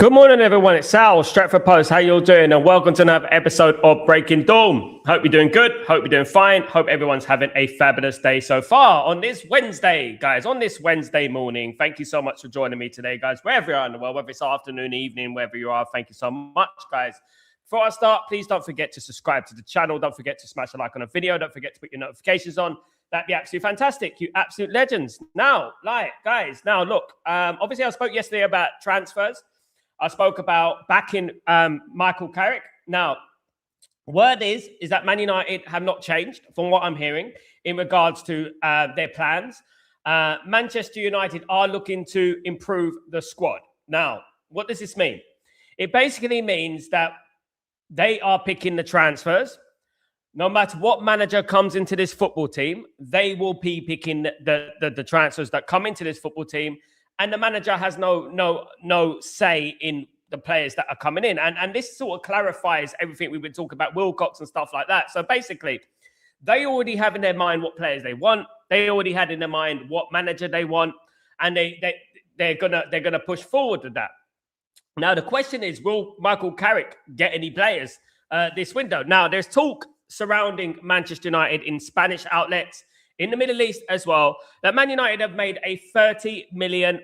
Good morning, everyone. It's Sal, Stretford Post. How you all doing? And welcome to another episode of Breaking Dawn. Hope you're doing good. Hope you're doing fine. Hope everyone's having a fabulous day so far on this Wednesday, guys. On this Wednesday morning, thank you so much for joining me today, guys. Wherever you are in the world, whether it's afternoon, evening, wherever you are, thank you so much, guys. Before I start, please don't forget to subscribe to the channel. Don't forget to smash a like on a video. Don't forget to put your notifications on. That'd be absolutely fantastic. You absolute legends. Now, guys, look, obviously I spoke yesterday about transfers. I spoke about backing Michael Carrick. Now, word is that Man United have not changed from what I'm hearing in regards to their plans. Manchester United are looking to improve the squad. Now, what does this mean? It basically means that they are picking the transfers. No matter what manager comes into this football team, they will be picking the transfers that come into this football team. And the manager has no say in the players that are coming in. And this sort of clarifies everything we've been talking about, Wilcox and stuff like that. So basically, they already have in their mind what players they want. They already had in their mind what manager they want. And they're gonna push forward with that. Now, the question is, will Michael Carrick get any players this window? Now, there's talk surrounding Manchester United in Spanish outlets, in the Middle East as well, that Man United have made a £30 million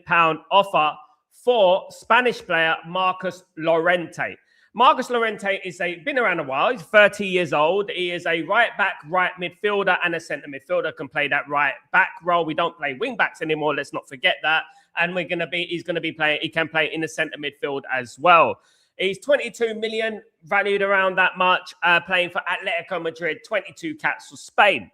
offer for Spanish player Marcos Llorente. Marcos Llorente been around a while. He's 30 years old. He is a right back, right midfielder, and a centre midfielder. Can play that right back role. We don't play wing backs anymore. Let's not forget that. And he's going to be playing. He can play in the centre midfield as well. He's 22 million, valued around that much, playing for Atletico Madrid, 22 caps for Spain.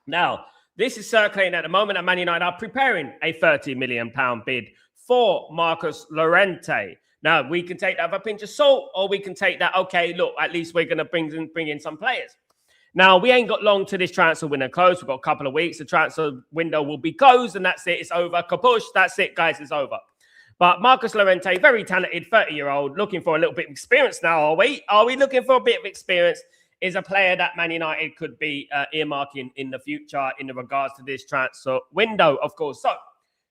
Now, this is circulating at the moment, and Man United are preparing a £30 million bid for Marcos Llorente. Now, we can take that with a pinch of salt, or we can take that, okay, look, at least we're going to bring in some players. Now, we ain't got long to this transfer window close. We've got a couple of weeks. The transfer window will be closed, and that's it. It's over. Kapush. That's it, guys. It's over. But Marcos Llorente, very talented, 30-year-old, looking for a little bit of experience now, are we? Are we looking for a bit of experience? Is a player that Man United could be earmarking in the future in regards to this transfer window, of course. So,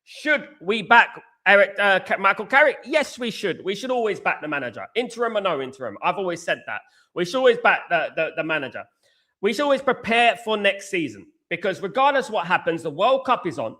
should we back Michael Carrick? Yes, we should. We should always back the manager. Interim or no interim. I've always said that. We should always back the manager. We should always prepare for next season, because regardless of what happens, the World Cup is on.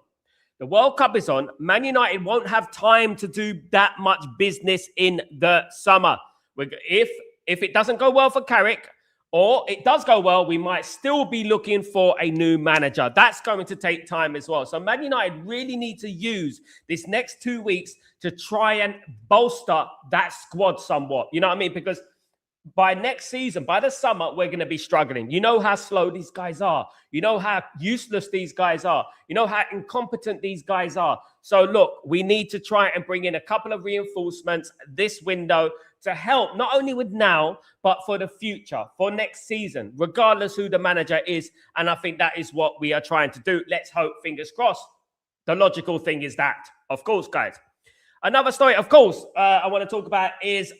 The World Cup is on. Man United won't have time to do that much business in the summer. If it doesn't go well for Carrick, or it does go well, we might still be looking for a new manager. That's going to take time as well. So Man United really need to use this next 2 weeks to try and bolster that squad somewhat. You know what I mean? Because by next season, by the summer, we're going to be struggling. You know how slow these guys are. You know how useless these guys are. You know how incompetent these guys are. So look, we need to try and bring in a couple of reinforcements this window to help not only with now, but for the future, for next season, regardless who the manager is. And I think that is what we are trying to do. Let's hope, fingers crossed. The logical thing is that, of course, guys. Another story, of course, I want to talk about is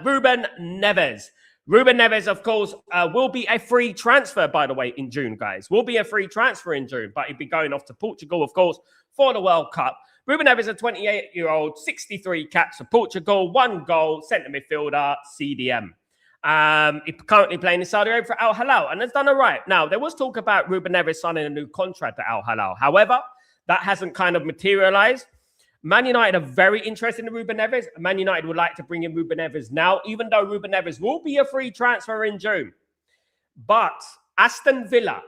Ruben Neves. Ruben Neves, of course, will be a free transfer, by the way, in June, guys. Will be a free transfer in June, but he'll be going off to Portugal, of course, for the World Cup. Ruben Neves, a 28-year-old, 63 caps for Portugal, 1 goal, centre midfielder, CDM. He's currently playing in Saudi Arabia for Al Hilal and has done all right. Now, there was talk about Ruben Neves signing a new contract at Al Hilal. However, that hasn't kind of materialised. Man United are very interested in Ruben Neves. Man United would like to bring in Ruben Neves now, even though Ruben Neves will be a free transfer in June. But Aston Villa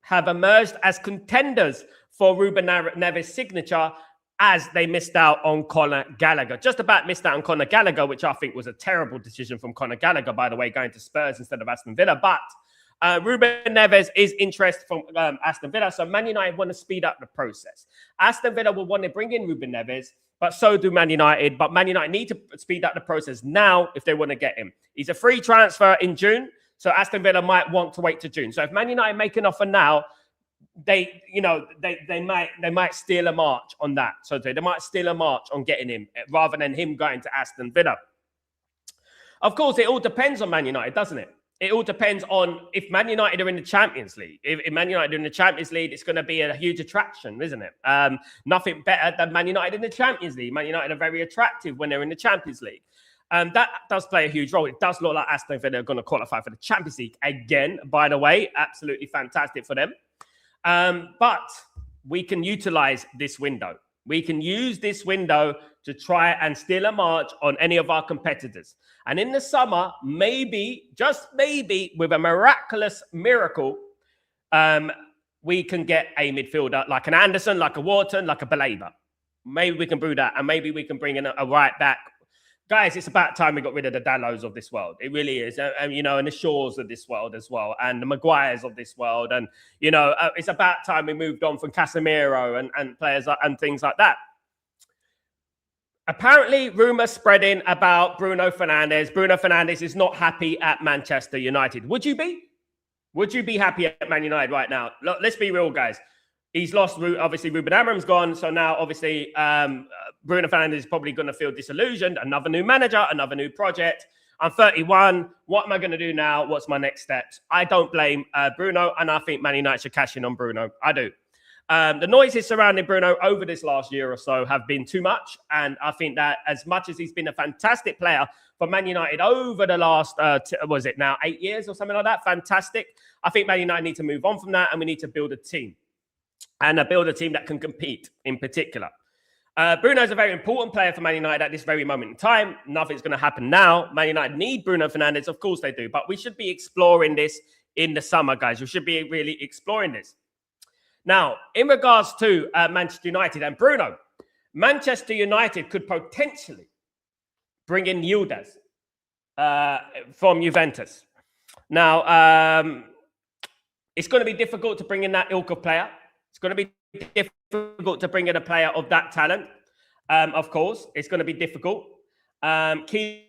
have emerged as contenders for Ruben Neves' signature, as they missed out on Conor Gallagher. Just about missed out on Conor Gallagher, which I think was a terrible decision from Conor Gallagher, by the way, going to Spurs instead of Aston Villa. But Ruben Neves is interested from Aston Villa, so Man United want to speed up the process. Aston Villa will want to bring in Ruben Neves, but so do Man United. But Man United need to speed up the process now if they want to get him. He's a free transfer in June, so Aston Villa might want to wait to June. So if Man United make an offer now, they might steal a march on that. So they might steal a march on getting him rather than him going to Aston Villa. Of course, it all depends on Man United, doesn't it? it all depends on if Man United are in the Champions League. If Man United are in the Champions League, it's going to be a huge attraction, isn't it? Nothing better than Man United in the Champions League. Man United are very attractive when they're in the Champions League. That does play a huge role. It does look like Aston Villa are going to qualify for the Champions League again, by the way. Absolutely fantastic for them. But we can utilize this window. We can use this window to try and steal a march on any of our competitors. And in the summer, maybe, just maybe, with a miraculous miracle, we can get a midfielder like an Anderson, like a Wharton, like a Baleba. Maybe we can brew that, and maybe we can bring in a right back. Guys, it's about time we got rid of the Dallots of this world. It really is. And the Shaws of this world as well, and the Maguires of this world. And, it's about time we moved on from Casemiro and players and things like that. Apparently, rumours spreading about Bruno Fernandes. Bruno Fernandes is not happy at Manchester United. Would you be? Would you be happy at Man United right now? Look, let's be real, guys. He's lost, obviously, Ruben Amorim's gone. So now, obviously, Bruno Fernandes is probably going to feel disillusioned. Another new manager, another new project. I'm 31. What am I going to do now? What's my next steps? I don't blame Bruno, and I think Man United should cash in on Bruno. I do. The noises surrounding Bruno over this last year or so have been too much. And I think that as much as he's been a fantastic player for Man United over the last, 8 years or something like that? Fantastic. I think Man United need to move on from that, and we need to build a team. And build a team that can compete in particular. Bruno is a very important player for Man United at this very moment in time. Nothing's going to happen now. Man United need Bruno Fernandes. Of course they do. But we should be exploring this in the summer, guys. We should be really exploring this. Now, in regards to Manchester United and Bruno, Manchester United could potentially bring in Yildiz from Juventus. Now, it's going to be difficult to bring in that ilk of player. It's going to be difficult to bring in a player of that talent. Of course, it's going to be difficult. Keane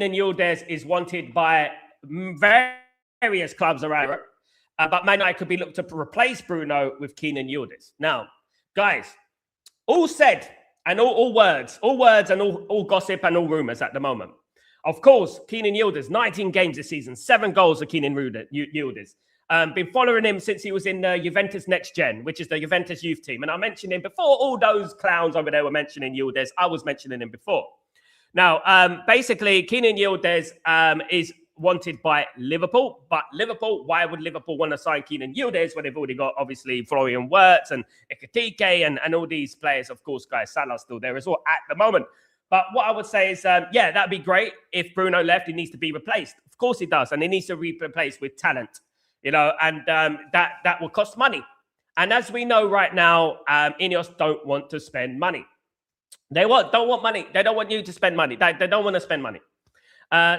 Yildiz is wanted by various clubs around Europe. But Man United could be looked to replace Bruno with Keane Yildiz. Now, guys, all said and all words and all gossip and all rumours at the moment. Of course, Keane Yildiz, 19 games this season, 7 goals for Keane Yildiz. Been following him since he was in Juventus Next Gen, which is the Juventus youth team. And I mentioned him before all those clowns over there were mentioning Yildiz. I was mentioning him before. Now, basically, Keane Yildiz is wanted by Liverpool. But Liverpool, why would Liverpool want to sign Keane Yildiz when they've already got, obviously, Florian Wirtz and Ekitike and all these players? Of course, guys, Salah's still there as well at the moment. But what I would say is, that'd be great. If Bruno left, he needs to be replaced. Of course he does. And he needs to be replaced with talent. And that will cost money. And as we know right now, Ineos don't want to spend money. They don't want money. They don't want you to spend money. They don't want to spend money.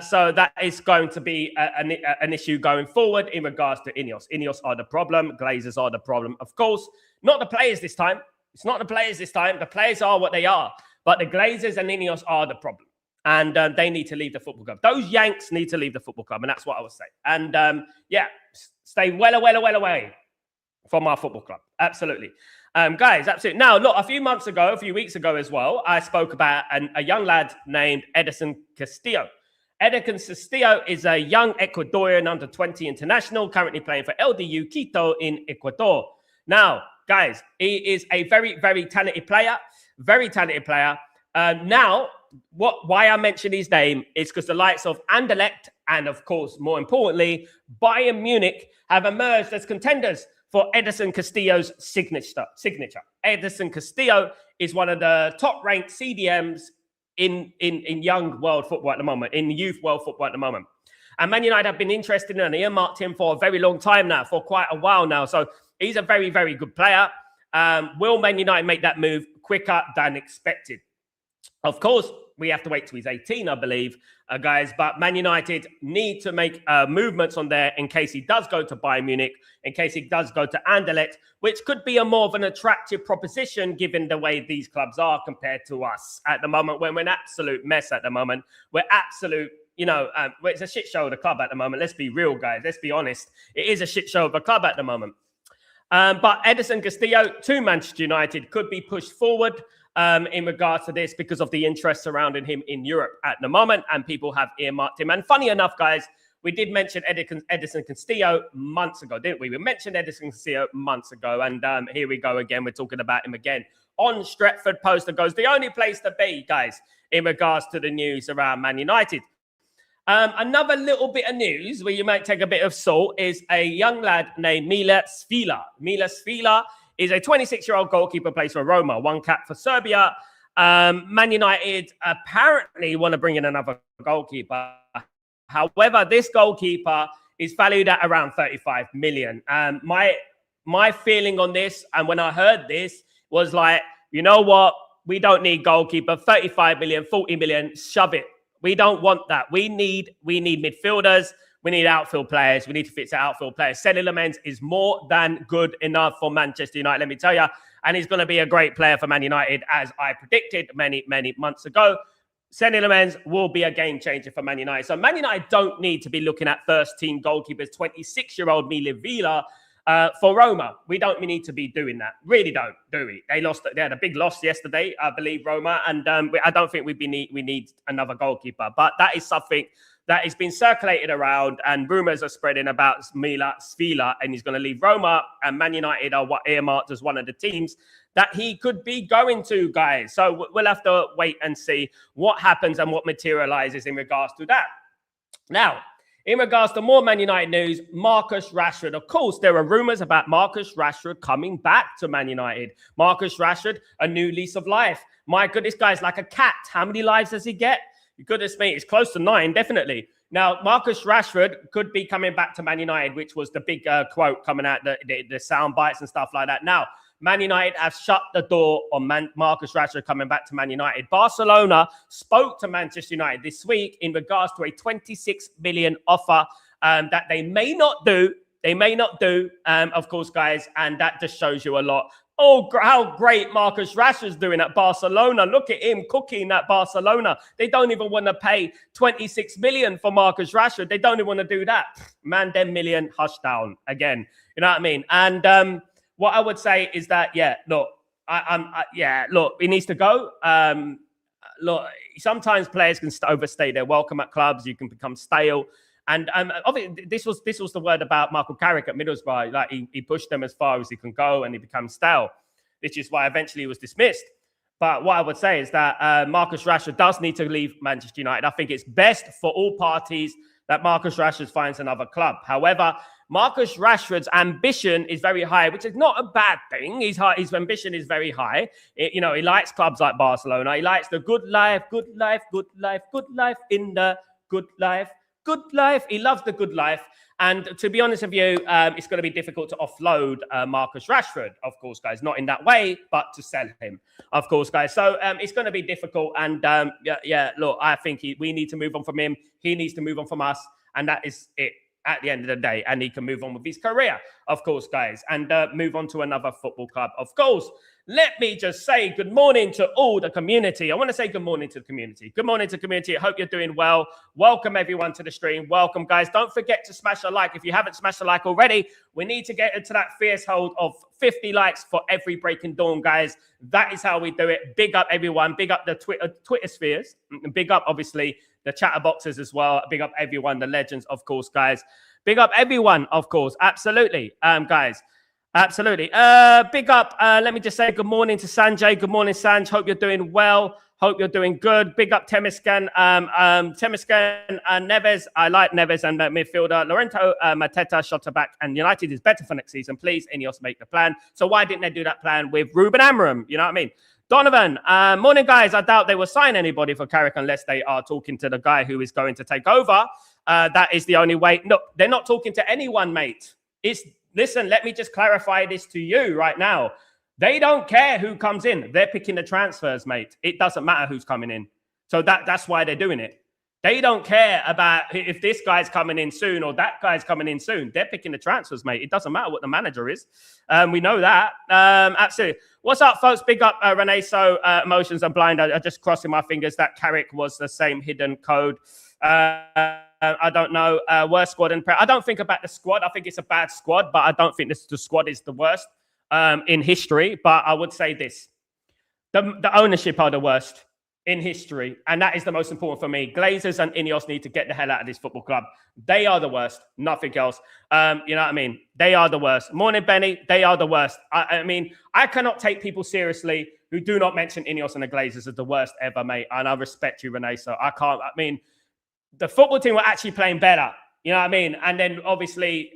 So that is going to be an issue going forward in regards to Ineos. Ineos are the problem. Glazers are the problem. Of course, not the players this time. It's not the players this time. The players are what they are. But the Glazers and Ineos are the problem. And they need to leave the football club. Those Yanks need to leave the football club. And that's what I would say. And stay well away from our football club. Absolutely. Guys, absolutely. Now, look, a few weeks ago as well, I spoke about a young lad named Edison Castillo. Edison Castillo is a young Ecuadorian under-20 international, currently playing for LDU Quito in Ecuador. Now, guys, he is a very, very talented player. Very talented player. Why I mention his name is because the likes of Anderlecht and, of course, more importantly, Bayern Munich have emerged as contenders for Edison Castillo's signature. Edison Castillo is one of the top-ranked CDMs in young world football at the moment, in youth world football at the moment. And Man United have been interested in and earmarked him for a very long time now, for quite a while now. So he's a very, very good player. Will Man United make that move quicker than expected? Of course, we have to wait till he's 18, I believe, guys. But Man United need to make movements on there in case he does go to Bayern Munich, in case he does go to Anderlecht, which could be a more of an attractive proposition given the way these clubs are compared to us at the moment, when we're an absolute mess at the moment. We're absolute, it's a shit show of the club at the moment. Let's be real, guys. Let's be honest. It is a shit show of a club at the moment. But Edison Castillo to Manchester United could be pushed forward in regards to this because of the interest surrounding him in Europe at the moment, and people have earmarked him. And funny enough, guys, We did mention Edison Castillo months ago, didn't we? We mentioned Edison Castillo months ago, and here we go again. We're talking about him again on Stretford Post. That goes the only place to be, guys, in regards to the news around Man United. Another little bit of news where you might take a bit of salt is a young lad named Mile Svila. Mile Svila is a 26-year-old goalkeeper, plays for Roma, one cap for Serbia. Man United apparently want to bring in another goalkeeper. However, this goalkeeper is valued at around 35 million. My feeling on this, and when I heard this, was like, you know what? We don't need goalkeeper. 35 million, 40 million, shove it. We don't want that. We need midfielders. We need outfield players. We need to fix the outfield players. Seny Lamens is more than good enough for Manchester United, let me tell you. And he's going to be a great player for Man United, as I predicted many, many months ago. Seny Lamens will be a game changer for Man United. So Man United don't need to be looking at first-team goalkeepers, 26-year-old Mile Vila, for Roma. We don't need to be doing that. Really don't, do we? They had a big loss yesterday, I believe, Roma, and I don't think we need another goalkeeper. But that is something that has been circulated around, and rumours are spreading about Mile Svila, and he's going to leave Roma, and Man United are earmarked as one of the teams that he could be going to, guys. So we'll have to wait and see what happens and what materialises in regards to that. Now, in regards to more Man United news, Marcus Rashford. Of course, there are rumours about Marcus Rashford coming back to Man United. Marcus Rashford, a new lease of life. My goodness, guys, like a cat. How many lives does he get? Goodness me, it's close to 9, definitely. Now, Marcus Rashford could be coming back to Man United, which was the big quote coming out, the sound bites and stuff like that. Now, Man United have shut the door on Marcus Rashford coming back to Man United. Barcelona spoke to Manchester United this week in regards to a 26 million offer that they may not do. They may not do, of course, guys, and that just shows you a lot. Oh, how great Marcus Rashford's doing at Barcelona. Look at him cooking at Barcelona. They don't even want to pay 26 million for Marcus Rashford. They don't even want to do that. Man, them million, hush down again. You know what I mean? And what I would say is that, look, he needs to go. Look, sometimes players can overstay their welcome at clubs. You can become stale. And obviously, this was the word about Michael Carrick at Middlesbrough. Like he pushed them as far as he can go, and he became stale, which is why eventually he was dismissed. But what I would say is that Marcus Rashford does need to leave Manchester United. I think it's best for all parties that Marcus Rashford finds another club. However, Marcus Rashford's ambition is very high, which is not a bad thing. His ambition is very high. He likes clubs like Barcelona. He likes the good life in the good life. Good life. He loves the good life. And to be honest with you, it's going to be difficult to offload Marcus Rashford, of course, guys. Not in that way, but to sell him, of course, guys. So it's going to be difficult. And look, I think we need to move on from him. He needs to move on from us. And that is it at the end of the day. And he can move on with his career, of course, guys, and move on to another football club, of course. Let me just say good morning to all the community. I want to say good morning to the community. Good morning to the community. I hope you're doing well. Welcome, everyone, to the stream. Welcome, guys. Don't forget to smash a like. If you haven't smashed a like already, we need to get into that fierce hold of 50 likes for every Breaking Dawn, guys. That is how we do it. Big up, everyone. Big up the Twitter spheres. Big up, obviously, the Chatterboxers as well. Big up everyone, the legends, of course, guys. Big up everyone, of course. Absolutely, guys. Absolutely. Big up. Let me just say good morning to Sanjay. Good morning, Sanj. Hope you're doing well. Hope you're doing good. Big up Temiscan. Temiscan and Neves. I like Neves and midfielder. Lorento Mateta shot back. And United is better for next season. Please, Ineos, make the plan. So why didn't they do that plan with Ruben Amorim? You know what I mean? Donovan, morning, guys. I doubt they will sign anybody for Carrick unless they are talking to the guy who is going to take over. That is the only way. No, they're not talking to anyone, mate. Listen, let me just clarify this to you right now. They don't care who comes in. They're picking the transfers, mate. It doesn't matter who's coming in. So that's why they're doing it. They don't care about if this guy's coming in soon or that guy's coming in soon. They're picking the transfers, mate. It doesn't matter what the manager is. We know that. Absolutely. What's up, folks? Big up, Renee. So emotions are blind. I'm just crossing my fingers that Carrick was the same hidden code. I don't know. Worst squad in I don't think about the squad. I think it's a bad squad, but I don't think the squad is the worst in history. But I would say this. The ownership are the worst. in history, and that is the most important for me. Glazers and Ineos need to get the hell out of this football club. They are the worst, nothing else. You know what I mean? They are the worst. Morning, Benny. They are the worst. I mean, I cannot take people seriously who do not mention Ineos and the Glazers as the worst ever, mate. And I respect you, Renee. So I can't. I mean, the football team were actually playing better. You know what I mean? And then obviously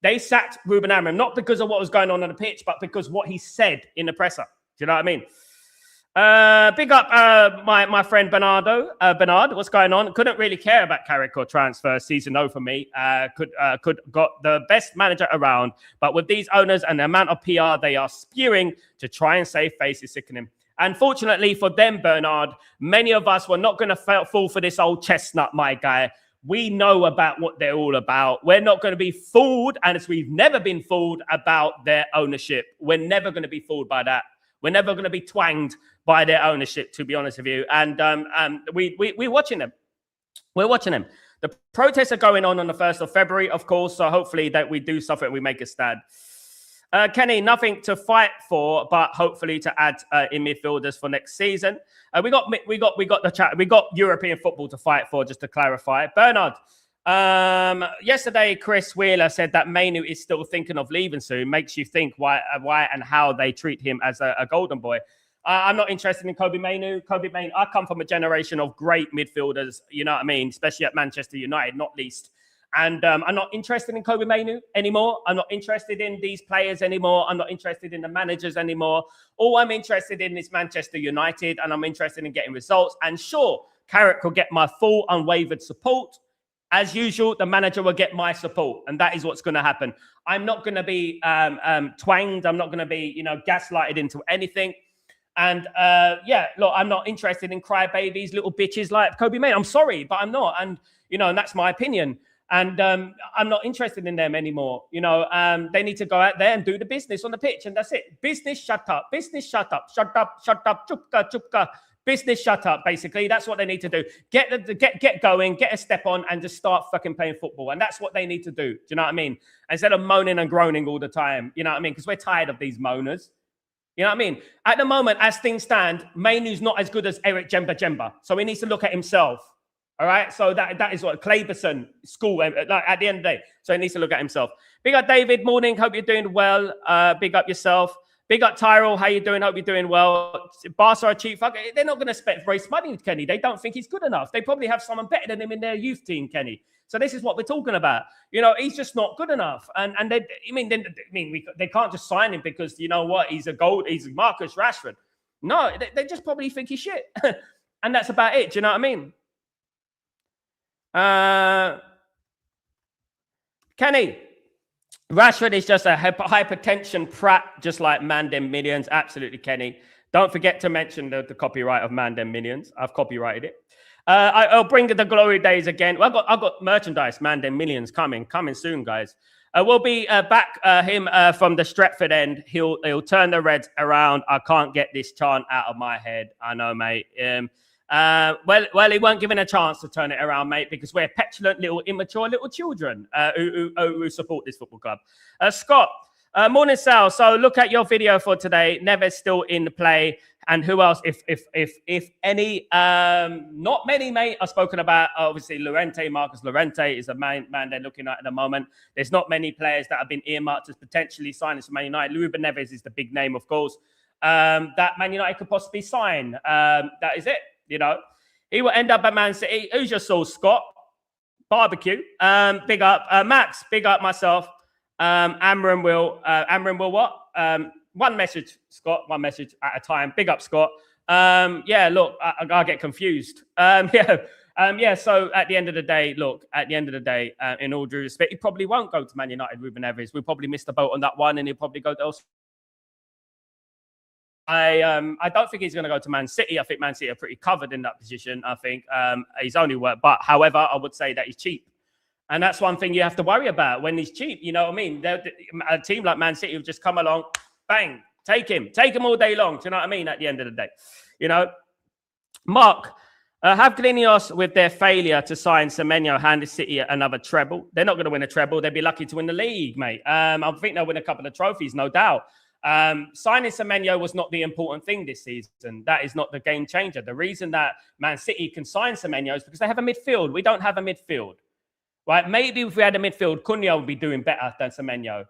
they sacked Ruben Amorim not because of what was going on the pitch, but because what he said in the presser. Do you know what I mean? Big up my friend Bernardo. Bernard, what's going on? Couldn't really care about Carrick or transfer season 0 for me. Could got the best manager around, but with these owners and the amount of PR they are spewing to try and save face is sickening. Unfortunately for them, Bernard, many of us were not going to fall for this old chestnut, my guy. We know about what they're all about. We're not going to be fooled, and as we've never been fooled about their ownership. We're never going to be fooled by that. We're never going to be twanged by their ownership, to be honest with you. And we're watching them. We're watching them. The protests are going on the 1st of February, of course. So hopefully that we do something, we make a stand. Kenny, nothing to fight for, but hopefully to add in midfielders for next season. We got the chat. We got European football to fight for, just to clarify. Bernard, yesterday Chris Wheeler said that Mainoo is still thinking of leaving soon. Makes you think why and how they treat him as a golden boy. I'm not interested in Kobbie Mainoo. I come from a generation of great midfielders, you know what I mean, especially at Manchester United, not least. And I'm not interested in Kobbie Mainoo anymore. I'm not interested in these players anymore. I'm not interested in the managers anymore. All I'm interested in is Manchester United, and I'm interested in getting results. And sure, Carrick will get my full unwavered support. As usual, the manager will get my support, and that is what's going to happen. I'm not going to be twanged. I'm not going to be, gaslighted into anything. And look, I'm not interested in crybabies, little bitches like Kobbie Mainoo. I'm sorry, but I'm not. And, and that's my opinion. And I'm not interested in them anymore. They need to go out there and do the business on the pitch. And that's it. Business, shut up. Business, shut up. Shut up, shut up. Chupka, chupka. Business, shut up, basically. That's what they need to do. Get going, get a step on, and just start fucking playing football. And that's what they need to do. Do you know what I mean? Instead of moaning and groaning all the time. You know what I mean? Because we're tired of these moaners. You know what I mean? At the moment, as things stand, Mainoo's not as good as Eric Jemba. So he needs to look at himself. All right? So that is what Claverson school, at the end of the day. So he needs to look at himself. Big up, David. Morning. Hope you're doing well. Big up yourself. Big up, Tyrell. How you doing? Hope you're doing well. Barca are cheap. They're not going to raise money with Kenny. They don't think he's good enough. They probably have someone better than him in their youth team, Kenny. So this is what we're talking about. He's just not good enough. And they can't just sign him because, you know what, he's Marcus Rashford. No, they just probably think he's shit. And that's about it. Do you know what I mean? Kenny, Rashford is just a hypertension prat, just like Mandem Millions. Absolutely, Kenny. Don't forget to mention the copyright of Mandem Millions. I've copyrighted it. I'll bring the glory days again. Well, I've got merchandise, Mandem Millions coming soon, guys. We'll be back him from the Stretford end. He'll turn the Reds around. I can't get this chant out of my head. I know, mate. Well, he weren't given a chance to turn it around, mate, because we're petulant, immature little children who support this football club. Scott, morning, Sal. So look at your video for today. Neves still in the play. And who else, if any? Not many, mate, are spoken about. Obviously, Marcus Llorente is the man they're looking at the moment. There's not many players that have been earmarked as potentially signed to Man United. Ruben Neves is the big name, of course, that Man United could possibly sign. That is it. He will end up at Man City. Who's your source, Scott? Barbecue. Big up. Max, big up myself. Amram will what? One message, Scott. One message at a time. Big up, Scott. Look, I get confused. So at the end of the day, in all due respect, he probably won't go to Man United, Ruben Neves. We'll probably miss the boat on that one, and he'll probably go elsewhere. I don't think he's going to go to Man City. I think Man City are pretty covered in that position. I think he's only worth, but however, I would say that he's cheap. And that's one thing you have to worry about when he's cheap. You know what I mean? A team like Man City will just come along, bang, take him all day long. Do you know what I mean? At the end of the day, Mark, have Ineos with their failure to sign Semenyo handed City another treble? They're not going to win a treble. They'd be lucky to win the league, mate. I think they'll win a couple of trophies, no doubt. Signing Semenyo was not the important thing this season. That is not the game changer. The reason that Man City can sign Semenyo is because they have a midfield. We don't have a midfield, right? Maybe if we had a midfield, Cunha would be doing better than Semenyo,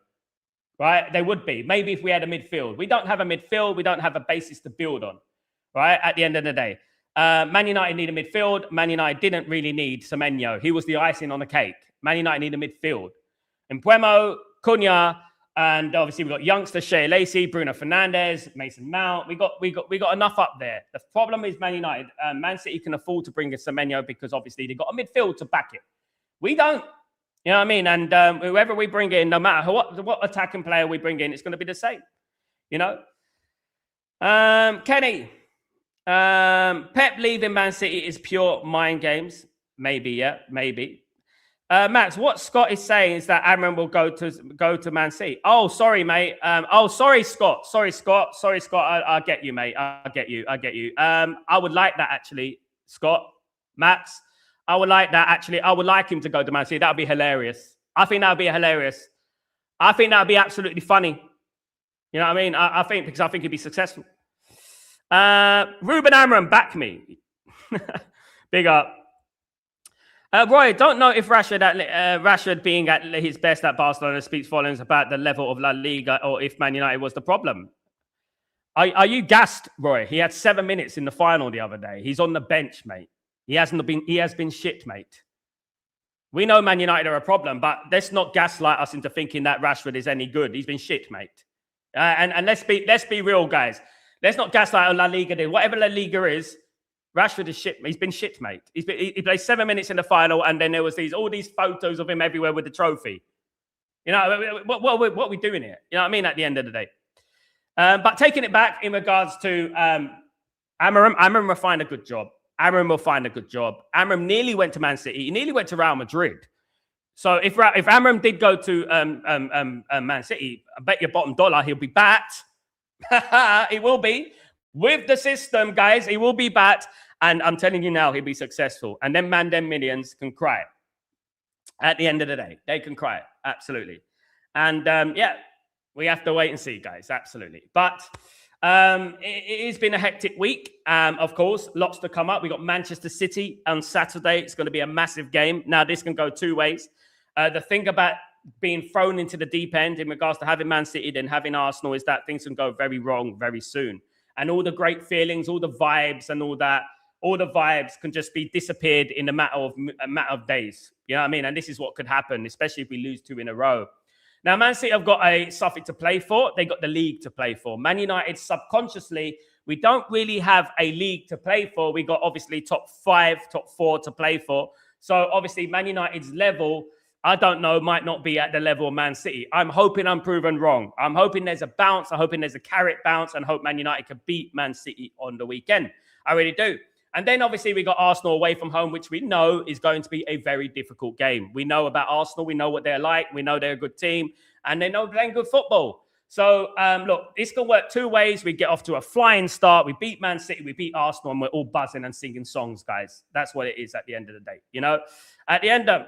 right? They would be. Maybe if we had a midfield. We don't have a midfield. We don't have a basis to build on, right? At the end of the day. Man United need a midfield. Man United didn't really need Semenyo. He was the icing on the cake. Man United need a midfield. And Mbeumo, Cunha, and obviously we've got youngster Shea Lacey, Bruno Fernandes, Mason Mount. We got enough up there. The problem is Man United. Man City can afford to bring a Semenyo because obviously they've got a midfield to back it. We don't. You know what I mean? And whoever we bring in, no matter what attacking player we bring in, it's going to be the same. You know? Kenny. Pep leaving Man City is pure mind games. Maybe, yeah, maybe. Max, what Scott is saying is that Amram will go to Man City. Oh, sorry, mate. Sorry, Scott. Sorry, Scott. I get you, mate. I get you. I would like that actually, Scott. Max, I would like that actually. I would like him to go to Man City. That would be hilarious. I think that would be hilarious. I think that would be absolutely funny. You know what I mean? I think because I think he'd be successful. Ruben Amram, back me. Big up. Roy, don't know if Rashford being at his best at Barcelona speaks volumes about the level of La Liga or if Man United was the problem. Are you gassed, Roy? He had 7 minutes in the final the other day. He's on the bench, mate. He has been shit, mate. We know Man United are a problem, but let's not gaslight us into thinking that Rashford is any good. He's been shit, mate. And let's be real, guys. Let's not gaslight on La Liga. Whatever La Liga is, Rashford is shit. He's been shit, mate. He played 7 minutes in the final, and then there was all these photos of him everywhere with the trophy. You know, what are we doing here? You know what I mean? At the end of the day. But taking it back in regards to Amram will find a good job. Amram nearly went to Man City. He nearly went to Real Madrid. So if Amram did go to Man City, I bet your bottom dollar he'll be backed. He will be. With the system, guys, he will be backed. And I'm telling you now, he'll be successful. And then them millions can cry. At the end of the day, they can cry. Absolutely. And yeah, we have to wait and see, guys. Absolutely. But it has been a hectic week. Of course, lots to come up. We got Manchester City on Saturday. It's going to be a massive game. Now, this can go two ways. The thing about being thrown into the deep end in regards to having Man City then having Arsenal is that things can go very wrong very soon. And all the great feelings, all the vibes and all that, all the vibes can just be disappeared in a matter of days. You know what I mean? And this is what could happen, especially if we lose 2 in a row. Now, Man City have got something to play for. They got the league to play for. Man United, subconsciously, we don't really have a league to play for. We got obviously top 5, top 4 to play for. So obviously, Man United's level, I don't know, might not be at the level of Man City. I'm hoping I'm proven wrong. I'm hoping there's a bounce. I'm hoping there's a Carrick bounce and hope Man United can beat Man City on the weekend. I really do. And then obviously we got Arsenal away from home, which we know is going to be a very difficult game. We know about Arsenal. We know what they're like. We know they're a good team and they know playing good football. So look, this can work two ways. We get off to a flying start. We beat Man City. We beat Arsenal and we're all buzzing and singing songs, guys. That's what it is at the end of the day. You know, at the end of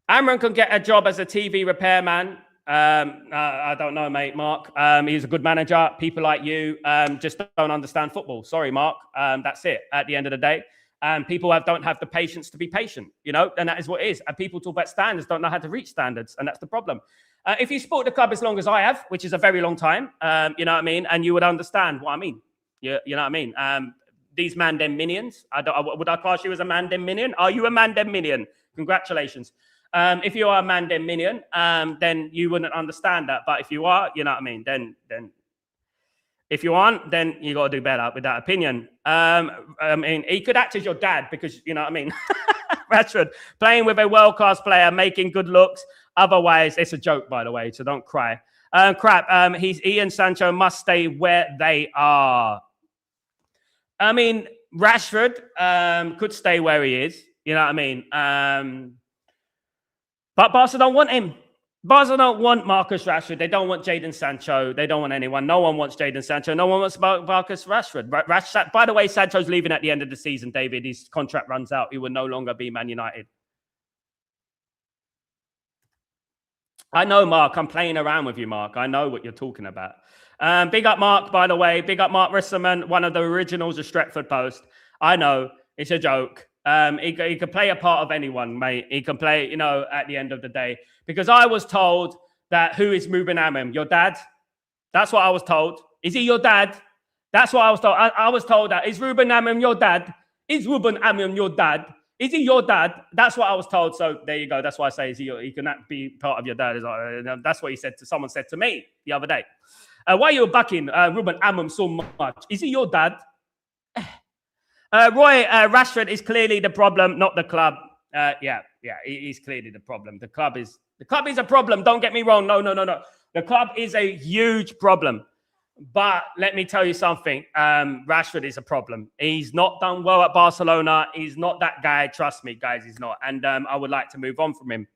Amram can get a job as a TV repairman. I don't know, mate, Mark. He's a good manager. People like you just don't understand football. Sorry, Mark. That's it at the end of the day. People don't have the patience to be patient, you know, and that is what it is. And people talk about standards, don't know how to reach standards. And that's the problem. If you support the club as long as I have, which is a very long time, you know what I mean? And you would understand what I mean. You know what I mean? These Mandem minions, would I class you as a Mandem minion? Are you a Mandem minion? Congratulations. If you are a Mandem minion, then you wouldn't understand that. But if you are, you know what I mean, then if you aren't, then you got to do better with that opinion. I mean, he could act as your dad because, you know what I mean? Rashford, playing with a world-class player, making good looks. Otherwise, it's a joke, by the way, so don't cry. He and Sancho must stay where they are. I mean, Rashford could stay where he is. You know what I mean? But Barca don't want him. Barca don't want Marcus Rashford. They don't want Jadon Sancho. They don't want anyone. No one wants Jadon Sancho. No one wants Marcus Rashford. By the way, Sancho's leaving at the end of the season, David. His contract runs out. He will no longer be Man United. I know, Mark. I'm playing around with you, Mark. I know what you're talking about. Big up, Mark, by the way. Big up, Mark Risserman, one of the originals of Stretford Post. I know. It's a joke. He can play a part of anyone, mate. He can play, at the end of the day. Because I was told that who is Ruben Amorim? Your dad? That's what I was told. Is he your dad? That's what I was told. I was told that. Is Ruben Amorim your dad? Is Ruben Amorim your dad? Is he your dad? That's what I was told. So there you go. That's why I say he cannot be part of your dad. That's what someone said to me the other day. Why are you backing Ruben Amorim so much? Is he your dad? Roy, Rashford is clearly the problem, not the club. Yeah, he's clearly the problem. The club is a problem. Don't get me wrong. No. The club is a huge problem. But let me tell you something. Rashford is a problem. He's not done well at Barcelona. He's not that guy. Trust me, guys, he's not. And I would like to move on from him.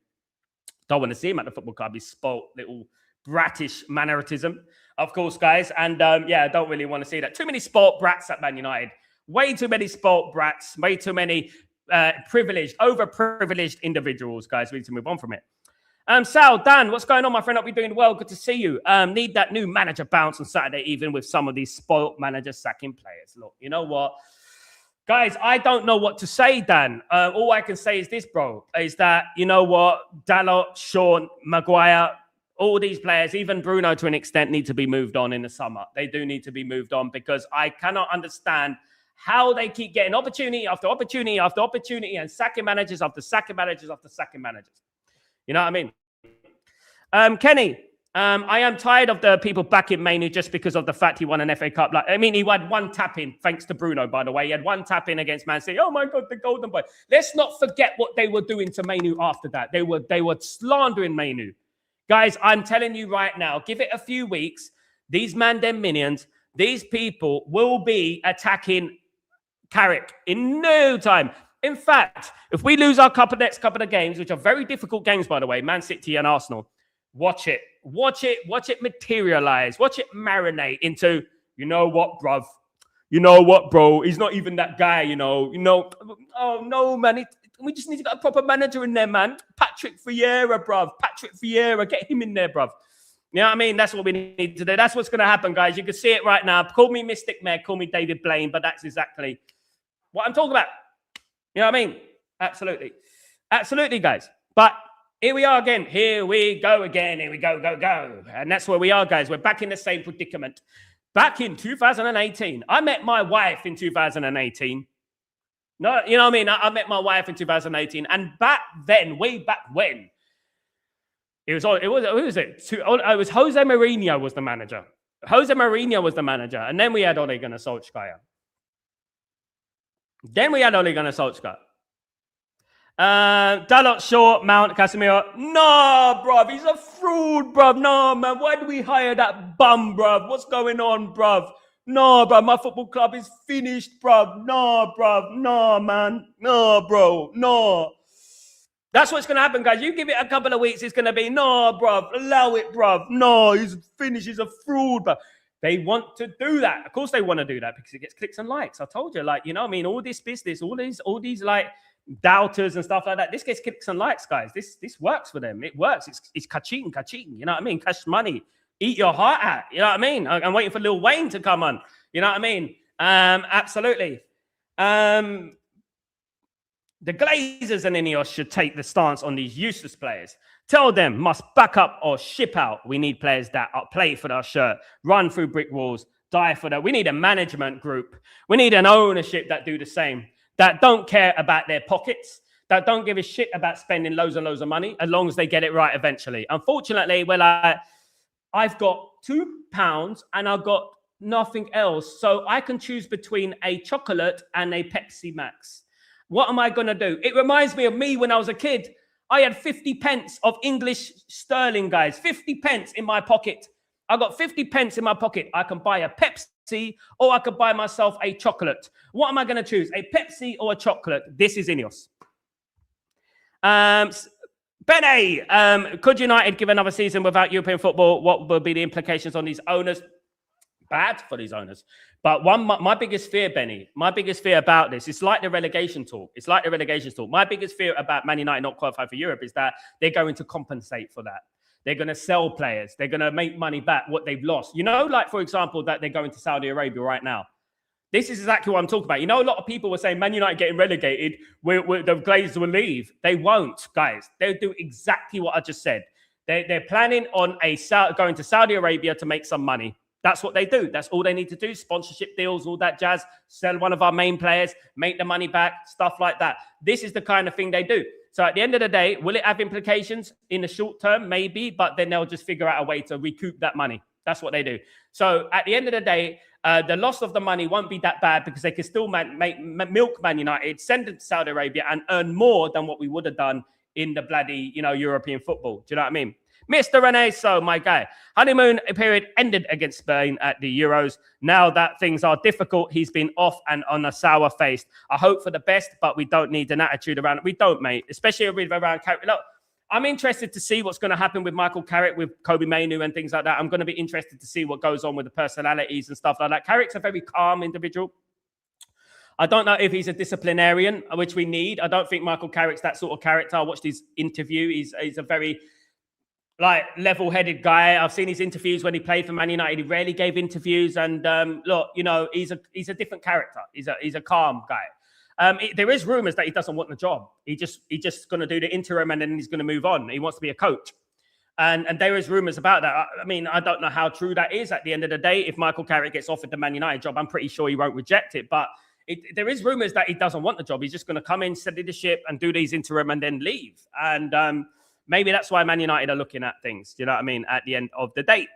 Don't want to see him at the football club. He's spoilt little bratish mannerism, of course, guys. And I don't really want to see that. Too many spoilt brats at Man United. Way too many spoilt brats. Way too many overprivileged individuals, guys. We need to move on from it. Sal, Dan, what's going on, my friend? Hope you're doing well. Good to see you. Need that new manager bounce on Saturday, even with some of these spoilt managers sacking players. Look, you know what? Guys, I don't know what to say, Dan. All I can say is this, bro, is that, you know what? Dalot, Sean, Maguire, all these players, even Bruno to an extent, need to be moved on in the summer. They do need to be moved on because I cannot understand how they keep getting opportunity after opportunity after opportunity and sacking managers after sacking managers after sacking managers. You know what I mean? Kenny, I am tired of the people backing Mainoo just because of the fact he won an FA Cup. He had one tap-in, thanks to Bruno, by the way. He had one tap-in against Man City. Oh, my God, the golden boy. Let's not forget what they were doing to Mainoo after that. They were slandering Mainoo. Guys, I'm telling you right now, give it a few weeks. These them minions, these people will be attacking Carrick in no time. In fact, if we lose our next couple of games, which are very difficult games, by the way, Man City and Arsenal, watch it materialize, watch it marinate into, you know what, bruv? You know what, bro? He's not even that guy, Oh, no, man. We just need to get a proper manager in there, man. Patrick Vieira, bruv. Patrick Vieira, get him in there, bruv. You know what I mean? That's what we need to do. That's what's going to happen, guys. You can see it right now. Call me Mystic Meg, call me David Blaine, but that's exactly what I'm talking about. You know what I mean? Absolutely. Absolutely, guys. But here we are again. Here we go again. Here we go. And that's where we are, guys. We're back in the same predicament. Back in 2018. I met my wife in 2018. No, you know what I mean? I met my wife in 2018. And back then, way back when, it was Jose Mourinho was the manager. Jose Mourinho was the manager. And then we had Ole Gunnar Solskjaer. Dalot, Shaw, Mount, Casemiro. No, bruv. He's a fraud, bruv. No, man. Why do we hire that bum, bruv? What's going on, bruv? No, bruv. My football club is finished, bruv. No, bruv. No, man. No, bro. No. That's what's going to happen, guys. You give it a couple of weeks, it's going to be, no, bruv. Allow it, bruv. No, he's finished. He's a fraud, bruv. They want to do that. Of course they want to do that because it gets clicks and likes. I told you, all this business, all these doubters and stuff like that. This gets clicks and likes, guys. This works for them. It works. It's kaching. You know what I mean? Cash money. Eat your heart out. You know what I mean? I'm waiting for Lil Wayne to come on. You know what I mean? Absolutely. The Glazers and Ineos should take the stance on these useless players. Tell them must back up or ship out. We need players that play for our shirt, run through brick walls, die for that. We need a management group. We need an ownership that do the same, that don't care about their pockets, that don't give a shit about spending loads and loads of money as long as they get it right eventually. Unfortunately, I've got £2 and I've got nothing else. So I can choose between a chocolate and a Pepsi Max. What am I going to do? It reminds me of me when I was a kid. I had 50 pence of English sterling, guys. 50 pence in my pocket. I got 50 pence in my pocket. I can buy a Pepsi or I could buy myself a chocolate. What am I going to choose? A Pepsi or a chocolate? This is Ineos. Benny, could United give another season without European football? What will be the implications on these owners? Bad for these owners. But my biggest fear, Benny, my biggest fear about this, it's like the relegation talk. My biggest fear about Man United not qualifying for Europe is that they're going to compensate for that. They're going to sell players. They're going to make money back what they've lost. You know, like, for example, that they're going to Saudi Arabia right now. This is exactly what I'm talking about. You know, a lot of people were saying Man United getting relegated, the Glazers will leave. They won't, guys. They'll do exactly what I just said. They're planning on going to Saudi Arabia to make some money. That's what they do. That's all they need to do. Sponsorship deals, all that jazz. Sell one of our main players, make the money back, stuff like that. This is the kind of thing they do. So at the end of the day, will it have implications in the short term? Maybe, but then they'll just figure out a way to recoup that money. That's what they do. So at the end of the day, the loss of the money won't be that bad because they can still milk Man United, send it to Saudi Arabia and earn more than what we would have done in the bloody, European football. Do you know what I mean? Mr. Reneso, my guy. Honeymoon period ended against Spain at the Euros. Now that things are difficult, he's been off and on a sour face. I hope for the best, but we don't need an attitude around it. We don't, mate, especially around Carrick. Look, I'm interested to see what's going to happen with Michael Carrick, with Kobe Mainoo and things like that. I'm going to be interested to see what goes on with the personalities and stuff like that. Carrick's a very calm individual. I don't know if he's a disciplinarian, which we need. I don't think Michael Carrick's that sort of character. I watched his interview. He's a very level-headed guy. I've seen his interviews when he played for Man United. He rarely gave interviews, and look, he's a different character. He's a calm guy. There is rumours that he doesn't want the job. He just going to do the interim and then he's going to move on. He wants to be a coach, and there is rumours about that. I mean, I don't know how true that is. At the end of the day, if Michael Carrick gets offered the Man United job, I'm pretty sure he won't reject it. But there is rumours that he doesn't want the job. He's just going to come in, steady the ship, and do these interim and then leave. And maybe that's why Man United are looking at things, do you know what I mean, at the end of the day.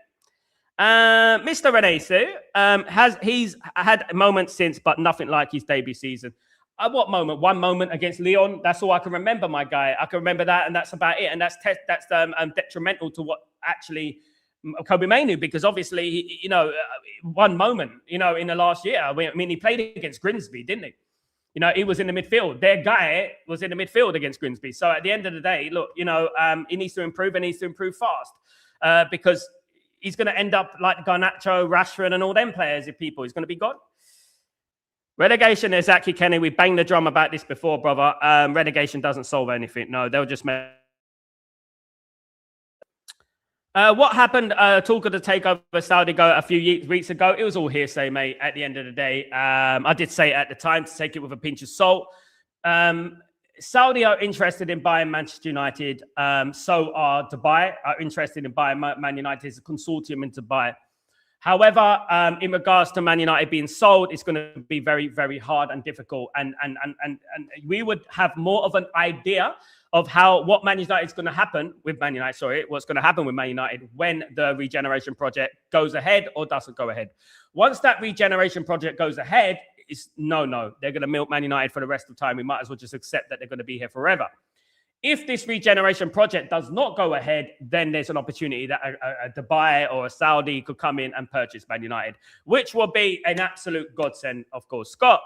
Mr. Renesu, he's had moments since, but nothing like his debut season. What moment? One moment against Lyon. That's all I can remember, my guy. I can remember that, and that's about it. And that's detrimental to what actually Kobe Mainoo, because obviously, one moment, in the last year. I mean, he played against Grimsby, didn't he? He was in the midfield. Their guy was in the midfield against Grimsby. So at the end of the day, look, he needs to improve and needs to improve fast because he's going to end up like Garnacho, Rashford, and all them players. He's going to be gone. Relegation, exactly, Kenny. We banged the drum about this before, brother. Relegation doesn't solve anything. No, they'll just make. What happened? Talk of the takeover Saudi a few weeks ago. It was all hearsay, mate. At the end of the day, I did say at the time to take it with a pinch of salt. Saudi are interested in buying Manchester United. So are Dubai are interested in buying Man United. It's a consortium in Dubai. However, in regards to Man United being sold, it's going to be very, very hard and difficult. And we would have more of an idea of what Man United is going to happen with Man United. Sorry, what's going to happen with Man United when the regeneration project goes ahead or doesn't go ahead. Once that regeneration project goes ahead, it's no. They're going to milk Man United for the rest of the time. We might as well just accept that they're going to be here forever. If this regeneration project does not go ahead, then there's an opportunity that a Dubai or a Saudi could come in and purchase Man United, which will be an absolute godsend, of course. Scott,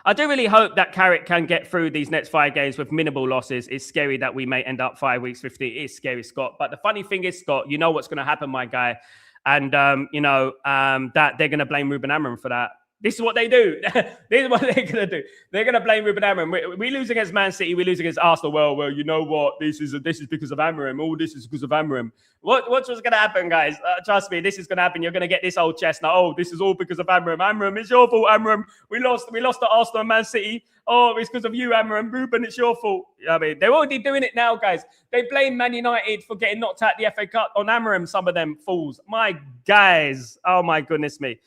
I do really hope that Carrick can get through these next 5 games with minimal losses. It's scary that we may end up 5 weeks 50. It is scary, Scott. But the funny thing is, Scott, you know what's going to happen, my guy. And, that they're going to blame Ruben Amorim for that. This is what they do. This is what they're going to do. They're going to blame Ruben Amorim. We lose against Man City. We lose against Arsenal. Well, you know what? This is because of Amorim. Oh, this is because of Amorim. What's going to happen, guys? Trust me, this is going to happen. You're going to get this old chestnut. Oh, this is all because of Amorim. Amorim, it's your fault, Amorim. We lost to Arsenal and Man City. Oh, it's because of you, Amorim. Ruben, it's your fault. I mean, they're already doing it now, guys. They blame Man United for getting knocked out the FA Cup on Amorim, some of them fools. My guys. Oh, my goodness me.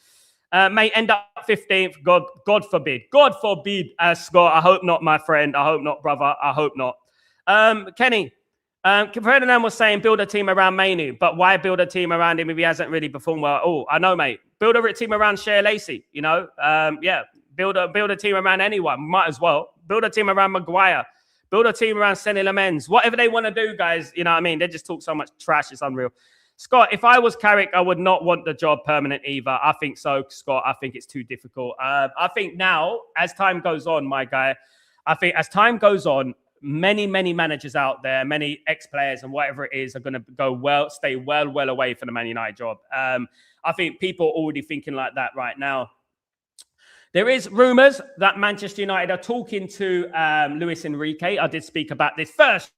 May end up 15th. God forbid. God forbid, Scott. I hope not, my friend. I hope not, brother. I hope not. Kenny, Ferdinand was saying build a team around Mainoo, but why build a team around him if he hasn't really performed well? Oh, I know, mate. Build a team around Shea Lacey, build a team around anyone. Might as well. Build a team around Maguire. Build a team around Senny Lamens. Whatever they want to do, guys, you know what I mean? They just talk so much trash. It's unreal. Scott, if I was Carrick, I would not want the job permanent either. I think so, Scott. I think it's too difficult. I think now, as time goes on, my guy, many managers out there, many ex-players and whatever it is are going to stay well away from the Man United job. I think people are already thinking like that right now. There is rumours that Manchester United are talking to Luis Enrique. I did speak about this first.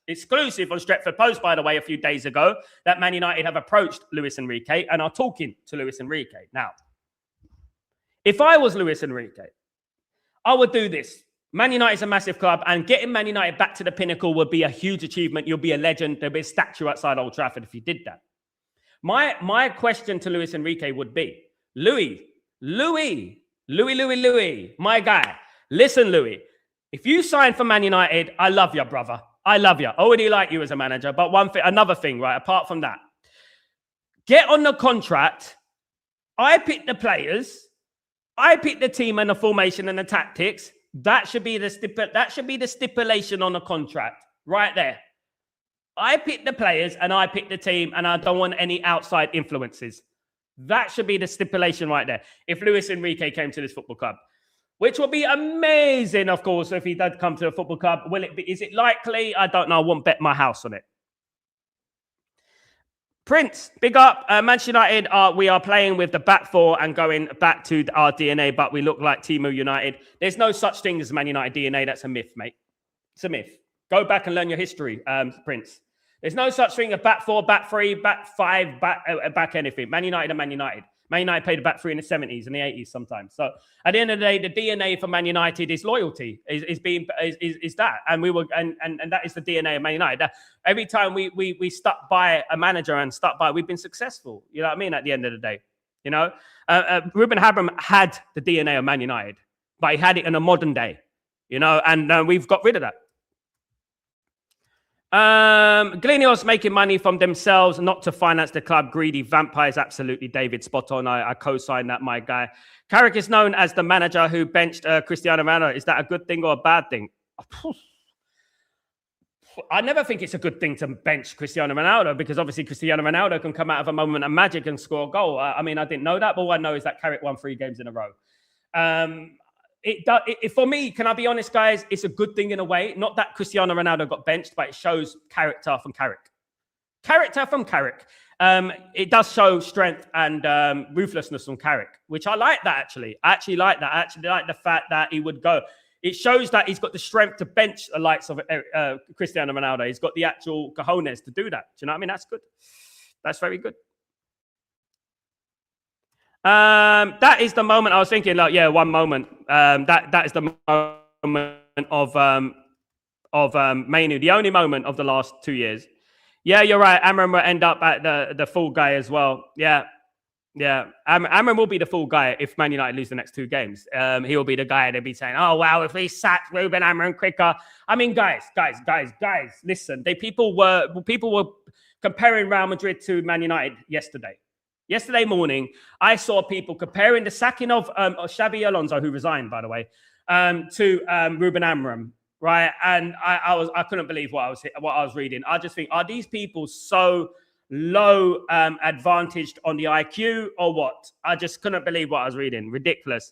exclusive on Stretford Post, by the way, a few days ago, that Man United have approached Luis Enrique and are talking to Luis Enrique. Now, if I was Luis Enrique, I would do this. Man United is a massive club, and getting Man United back to the pinnacle would be a huge achievement. You'll be a legend. There'll be a statue outside Old Trafford if you did that. My question to Luis Enrique would be, Louis, my guy. Listen, Louis, if you sign for Man United, I love you, brother. I love you. I already like you as a manager. But another thing, right, apart from that, get on the contract. I pick the players. I pick the team and the formation and the tactics. That should be the stipulation on the contract right there. I pick the players and I pick the team, and I don't want any outside influences. That should be the stipulation right there. If Luis Enrique came to this football club, which would be amazing, of course, if he does come to a football club. Will it be? Is it likely? I don't know. I won't bet my house on it. Prince, big up. Manchester United, we are playing with the back four and going back to our DNA, but we look like Teemu United. There's no such thing as Man United DNA. That's a myth, mate. It's a myth. Go back and learn your history, Prince. There's no such thing as back four, back three, back five, back anything. Man United and Man United. Man United played a back three in the 70s and the 80s sometimes. So at the end of the day, the DNA for Man United is loyalty, is that. And we were and that is the DNA of Man United. Every time we stuck by a manager and we've been successful. You know what I mean? At the end of the day, you know, Ruben Amorim had the DNA of Man United, but he had it in a modern day, you know, and we've got rid of that. Glenios making money from themselves, not to finance the club. Greedy vampires, absolutely, David. Spot on. I co-sign that, my guy. Carrick is known as the manager who benched Cristiano Ronaldo. Is that a good thing or a bad thing? I never think it's a good thing to bench Cristiano Ronaldo, because obviously Cristiano Ronaldo can come out of a moment of magic and score a goal. I mean, I didn't know that, but all I know is that Carrick won 3 games in a row. For me, can I be honest, guys? It's a good thing in a way. Not that Cristiano Ronaldo got benched, but it shows character from Carrick. Character from Carrick. It does show strength and ruthlessness from Carrick, which I like that, actually. I actually like that. I actually like the fact that he would go. It shows that he's got the strength to bench the likes of Cristiano Ronaldo. He's got the actual cojones to do that. Do you know what I mean? That's good. That's very good. That is the moment I was thinking, like, yeah, one moment. That is the moment of Mainoo, the only moment of the last 2 years. Yeah, you're right. Amorim will end up at the full guy as well. Yeah. Amorim will be the full guy if Man United lose the next 2 games. He will be the guy. They'll be saying, "Oh wow, if we sacked Ruben Amorim quicker." I mean, guys, listen. People were comparing Real Madrid to Man United yesterday. Yesterday morning, I saw people comparing the sacking of Xabi Alonso, who resigned, by the way, to Ruben Amorim, right? And I couldn't believe what I was reading. I just think, are these people so low advantaged on the IQ or what? I just couldn't believe what I was reading. Ridiculous.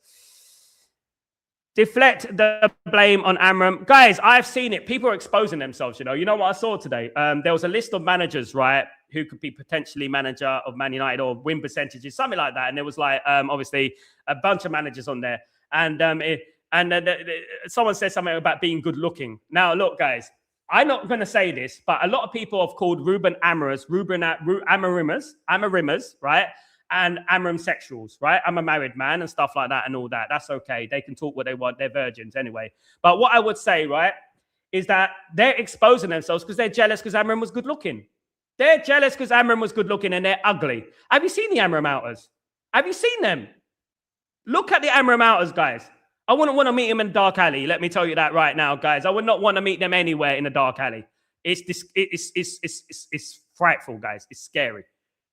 Deflect the blame on Amorim. Guys, I've seen it. People are exposing themselves, you know. You know what I saw today? There was a list of managers, right, who could be potentially manager of Man United or win percentages, something like that. And there was like, obviously, a bunch of managers on there. And someone said something about being good looking. Now, look, guys, I'm not going to say this, but a lot of people have called Ruben Amorimers, right? And Amorim sexuals, right? I'm a married man and stuff like that and all that. That's okay. They can talk what they want. They're virgins anyway. But what I would say, right, is that they're exposing themselves because they're jealous because Amorim was good looking. They're jealous because Amorim was good looking and they're ugly. Have you seen the Amorim outers? Have you seen them? Look at the Amorim outers, guys. I wouldn't want to meet him in a dark alley. Let me tell you that right now, guys. I would not want to meet them anywhere in a dark alley. It's frightful, guys. It's scary.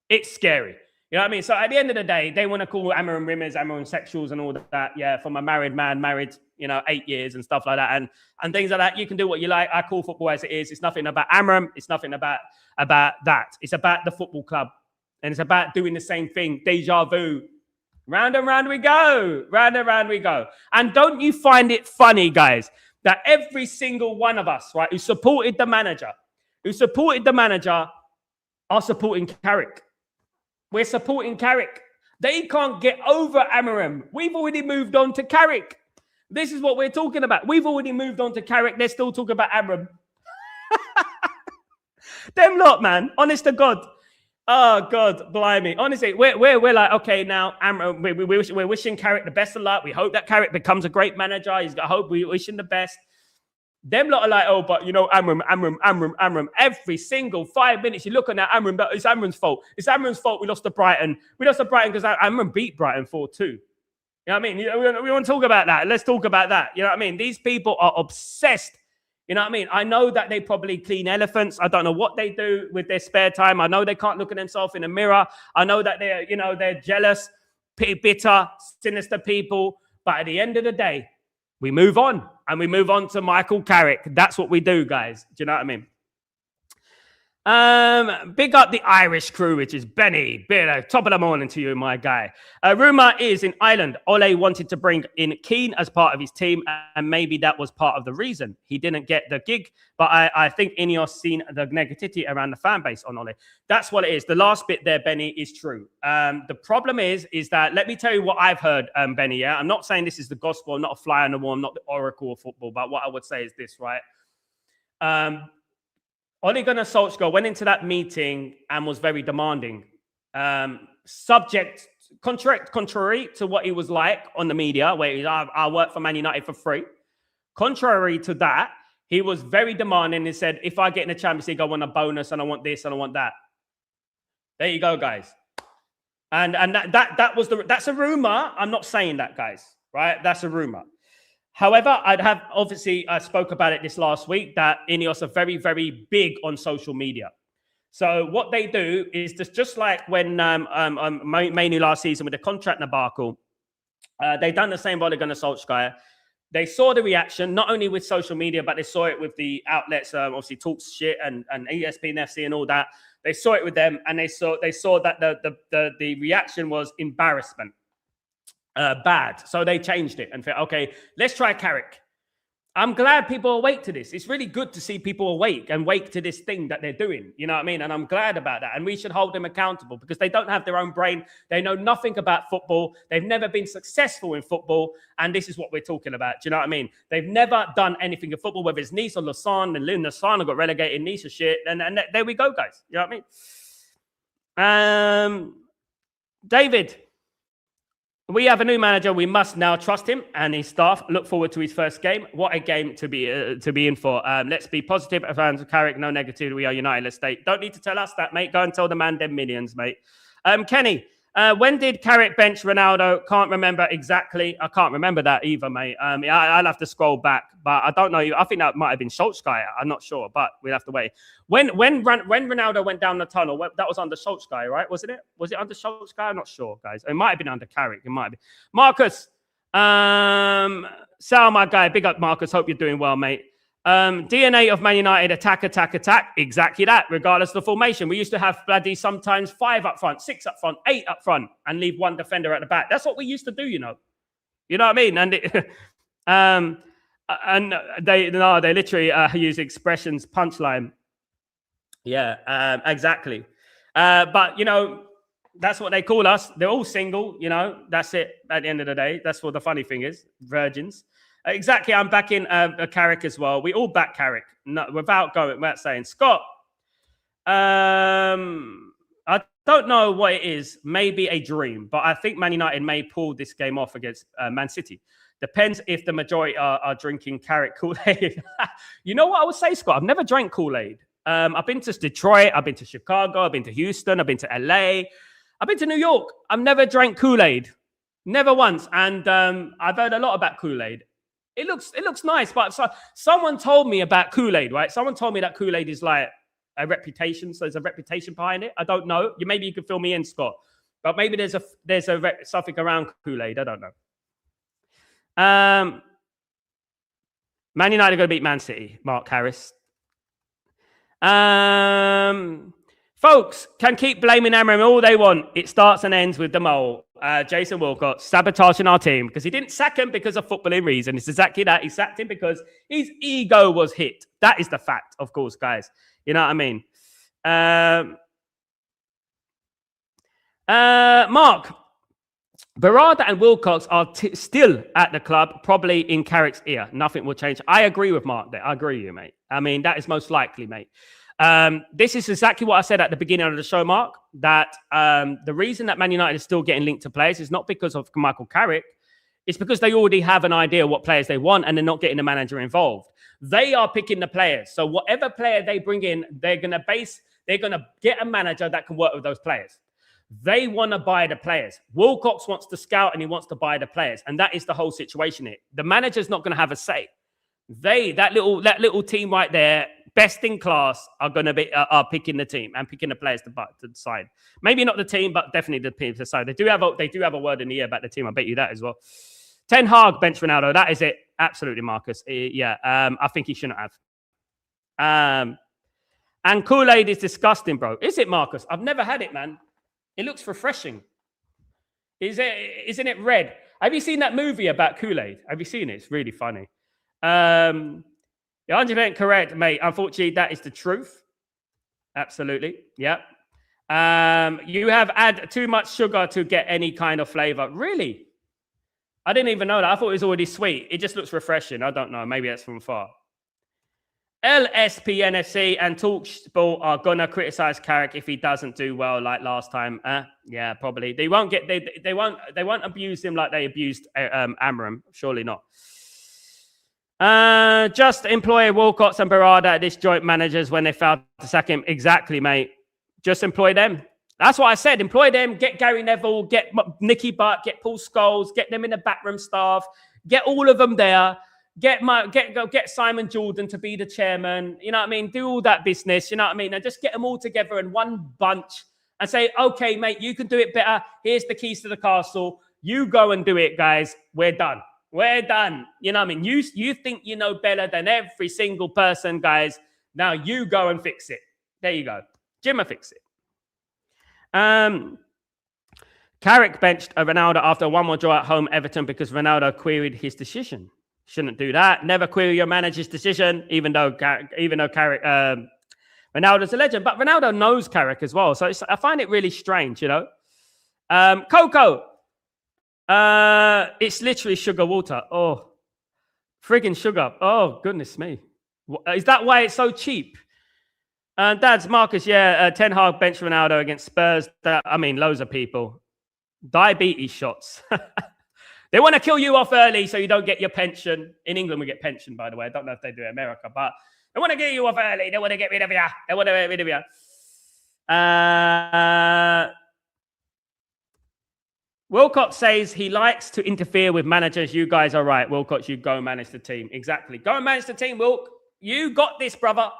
It's scary. You know what I mean? So at the end of the day, they want to call Amorim rimmers, Amorim sexuals and all that. Yeah, from a married man, married, 8 years and stuff like that. And things like that. You can do what you like. I call football as it is. It's nothing about Amorim. It's nothing about that. It's about the football club. And it's about doing the same thing. Deja vu. Round and round we go. Round and round we go. And don't you find it funny, guys, that every single one of us, right, who supported the manager, are supporting Carrick. We're supporting Carrick. They can't get over Amorim. We've already moved on to Carrick. This is what we're talking about. We've already moved on to Carrick. They're still talking about Amorim. Them lot, man. Honest to God. Oh God, blimey! Honestly, we're like, okay, now we're wishing Carrick the best of luck. We hope that Carrick becomes a great manager. We wish him the best. Them lot are like, oh, but Amram. Every single 5 minutes, you look on that Amram. It's Amram's fault. It's Amram's fault. We lost to Brighton. We lost to Brighton because Amram beat Brighton 4-2. You know what I mean? We want to talk about that. Let's talk about that. You know what I mean? These people are obsessed. You know what I mean? I know that they probably clean elephants. I don't know what they do with their spare time. I know they can't look at themselves in a mirror. I know that they're jealous, bitter, sinister people. But at the end of the day, we move on. And we move on to Michael Carrick. That's what we do, guys. Do you know what I mean? Big up the Irish crew, which is Benny. Top of the morning to you, my guy. Rumour is in Ireland, Ole wanted to bring in Keane as part of his team, and maybe that was part of the reason he didn't get the gig. But I think Ineos seen the negativity around the fan base on Ole. That's what it is. The last bit there, Benny, is true. The problem is that, let me tell you what I've heard, Benny. Yeah, I'm not saying this is the gospel. I'm not a fly on the wall. I'm not the oracle of football. But what I would say is this, right? Ole Gunnar Solskjaer went into that meeting and was very demanding. Contrary to what he was like on the media, where he's, I work for Man United for free. Contrary to that, he was very demanding. He said, if I get in the Champions League, I want a bonus and I want this and I want that. There you go, guys. And that's a rumor. I'm not saying that, guys, right? That's a rumor. However, I spoke about it this last week, that Ineos are very, very big on social media. So what they do is just like when Mainoo last season with the contract debacle, they done the same by Ole Gunnar Solskjaer. They saw the reaction, not only with social media, but they saw it with the outlets, obviously Talks Shit and ESPN FC and all that. They saw it with them, and they saw that the reaction was embarrassment. Bad. So they changed it and said, okay, let's try Carrick. I'm glad people are awake to this. It's really good to see people awake and wake to this thing that they're doing. You know what I mean? And I'm glad about that. And we should hold them accountable because they don't have their own brain. They know nothing about football. They've never been successful in football. And this is what we're talking about. Do you know what I mean? They've never done anything in football, whether it's Nice or Lausanne. And Lausanne got relegated, Nice or shit. And there we go, guys. You know what I mean? David. We have a new manager. We must now trust him and his staff. Look forward to his first game. What a game to be in for. Let's be positive. Fans of Carrick, no negativity. We are united. Let's stay. Don't need to tell us that, mate. Go and tell the man them millions, mate. Kenny, when did Carrick bench Ronaldo? Can't remember exactly. I can't remember that either, mate. I'll have to scroll back, but I don't know. I think that might have been Solskjaer. I'm not sure, but we'll have to wait. When Ronaldo went down the tunnel, that was under Solskjaer, right? Wasn't it? Was it under Solskjaer? I'm not sure, guys. It might have been under Carrick. It might have been. Marcus, Sal, my guy. Big up, Marcus. Hope you're doing well, mate. DNA of Man United, attack. Exactly that, regardless of the formation. We used to have bloody sometimes 5 up front, 6 up front, 8 up front, and leave 1 defender at the back. That's what we used to do, you know. You know what I mean? And they literally use expressions, punchline. Yeah, exactly. But, you know, that's what they call us. They're all single, you know. That's it at the end of the day. That's what the funny thing is, virgins. Exactly, I'm backing Carrick as well. We all back Carrick, without saying. Scott, I don't know what it is. Maybe a dream, but I think Man United may pull this game off against Man City. Depends if the majority are drinking Carrick Kool-Aid. You know what I would say, Scott? I've never drank Kool-Aid. I've been to Detroit. I've been to Chicago. I've been to Houston. I've been to LA. I've been to New York. I've never drank Kool-Aid. Never once. And I've heard a lot about Kool-Aid. It looks nice, but someone told me about Kool-Aid, right? Someone told me that Kool-Aid is like a reputation, so there's a reputation behind it. I don't know. Maybe you can fill me in, Scott. But maybe there's something around Kool-Aid. I don't know. Man United are going to beat Man City. Mark Harris. Folks can keep blaming Amram all they want. It starts and ends with the mole. Jason Wilcott sabotaging our team because he didn't sack him because of footballing reason. It's exactly that. He sacked him because his ego was hit. That is the fact, of course, guys. You know what I mean? Mark, Barada and Wilcox are still at the club, probably in Carrick's ear. Nothing will change. I agree with Mark there. I agree with you, mate. I mean, that is most likely, mate. This is exactly what I said at the beginning of the show, Mark, that the reason that Man United is still getting linked to players is not because of Michael Carrick. It's because they already have an idea what players they want and they're not getting the manager involved. They are picking the players. So whatever player they bring in, they're going to get a manager that can work with those players. They want to buy the players. Wilcox wants to scout and he wants to buy the players. And that is the whole situation here. The manager's not going to have a say. That little team right there, best in class, are going to be picking the team and picking the players to decide. Maybe not the team, but definitely the team to decide. They do have a word in the ear about the team. I bet you that as well. Ten Hag bench Ronaldo. That is it. Absolutely, Marcus. I think he shouldn't have. And Kool-Aid is disgusting, bro. Is it, Marcus? I've never had it, man. It looks refreshing. Isn't it red? Have you seen that movie about Kool-Aid? Have you seen it? It's really funny. You're 100% correct, mate. Unfortunately, that is the truth. Absolutely. Yep. You have add too much sugar to get any kind of flavor. Really? I didn't even know that. I thought it was already sweet. It just looks refreshing. I don't know. Maybe that's from far. LSPNFC and TalkSport are gonna criticize Carrick if he doesn't do well like last time. Yeah, probably. They won't abuse him like they abused Amram. Surely not. Just employ Wilcox and Barada as joint managers when they failed to sack him. Exactly, mate. Just employ them. That's what I said. Employ them. Get Gary Neville. Get Nicky Butt. Get Paul Scholes. Get them in the backroom staff. Get all of them there. Get Simon Jordan to be the chairman. You know what I mean? Do all that business. You know what I mean? And just get them all together in one bunch and say, okay, mate, you can do it better. Here's the keys to the castle. You go and do it, guys. We're done. We're done. You know what I mean? You think you know better than every single person, guys. Now you go and fix it. There you go. Jimmer fix it. Carrick benched Ronaldo after a 1-1 draw at home Everton because Ronaldo queried his decision. Shouldn't do that. Never query your manager's decision, even though Carrick, Ronaldo's a legend. But Ronaldo knows Carrick as well. So I find it really strange, you know. Coco. It's literally sugar water. Oh, friggin' sugar. Oh, goodness me. Is that why it's so cheap? Dad's Marcus, Ten Hag bench Ronaldo against Spurs. Loads of people. Diabetes shots. They want to kill you off early so you don't get your pension. In England, we get pension, by the way. I don't know if they do in America, but they want to get you off early. They want to get rid of you. They want to get rid of you. Wilcox says he likes to interfere with managers. You guys are right. Wilcox, you go manage the team. Exactly. Go and manage the team, Wilk. You got this, brother.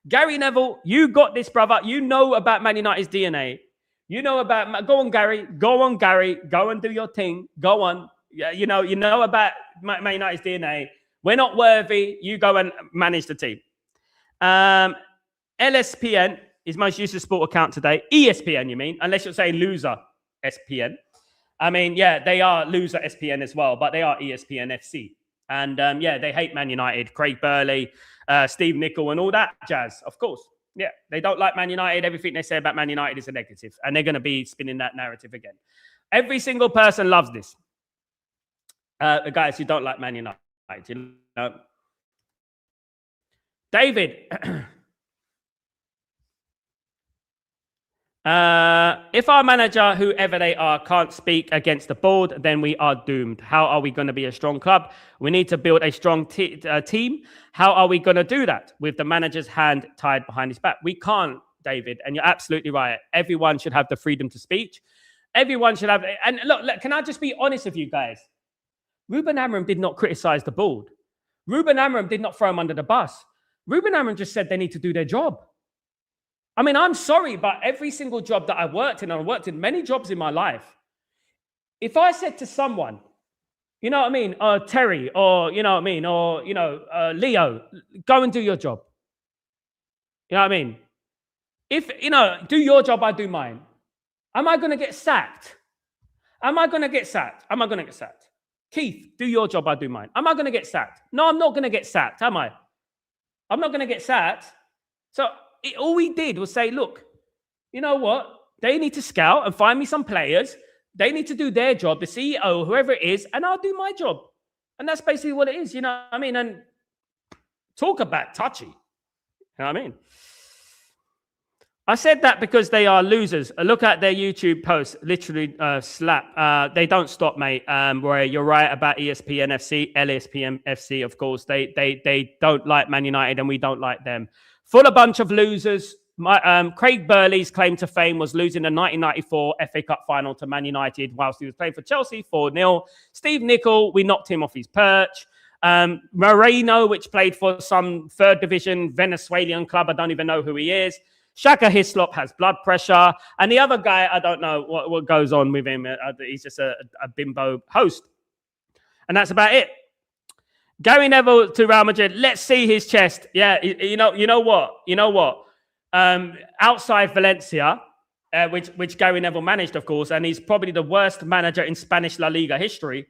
Gary Neville, you got this, brother. You know about Man United's DNA. You know about... Go on, Gary. Go on, Gary. Go and do your thing. Go on. Yeah, you know about Man United's DNA. We're not worthy. You go and manage the team. LSPN is most used sport account today. ESPN, you mean? Unless you're saying loser SPN. They are loser SPN as well, but they are ESPN FC. And they hate Man United, Craig Burley, Steve Nicol, and all that jazz, of course. Yeah, they don't like Man United. Everything they say about Man United is a negative. And they're going to be spinning that narrative again. Every single person loves this. The guys who don't like Man United, you know. David. If our manager, whoever they are, can't speak against the board, then we are doomed. How are we going to be a strong club? We need to build a strong team. How are we going to do that with the manager's hand tied behind his back? We can't, David, and you're absolutely right. Everyone should have the freedom to speak. Everyone should have... And look, can I just be honest with you guys? Ruben Amorim did not criticize the board. Ruben Amorim did not throw him under the bus. Ruben Amorim just said they need to do their job. I'm sorry, but every single job that I worked in, and I worked in many jobs in my life, if I said to someone, you know what I mean, Terry, or, you know what I mean, or, Leo, go and do your job. You know what I mean? If, do your job, I do mine. Am I going to get sacked? Am I going to get sacked? Keith, do your job, I do mine. Am I going to get sacked? No, I'm not going to get sacked, am I? I'm not going to get sacked. So all we did was say, look, you know what? They need to scout and find me some players. They need to do their job, the CEO, whoever it is, and I'll do my job. And that's basically what it is, you know what I mean? And talk about touchy. You know what I mean? I said that because they are losers. Look at their YouTube posts, literally slap. They don't stop, mate. Roy, you're right about ESPN FC, LSPN FC, of course. They don't like Man United and we don't like them. Full a bunch of losers. Craig Burley's claim to fame was losing the 1994 FA Cup final to Man United whilst he was playing for Chelsea 4-0. Steve Nicol, we knocked him off his perch. Mainoo, which played for some third division Venezuelan club. I don't even know who he is. Shaka Hislop has blood pressure. And the other guy, I don't know what goes on with him. He's just a bimbo host. And that's about it. Gary Neville to Real Madrid. Let's see his chest. Yeah, you know what? Outside Valencia, which Gary Neville managed, of course, and he's probably the worst manager in Spanish La Liga history.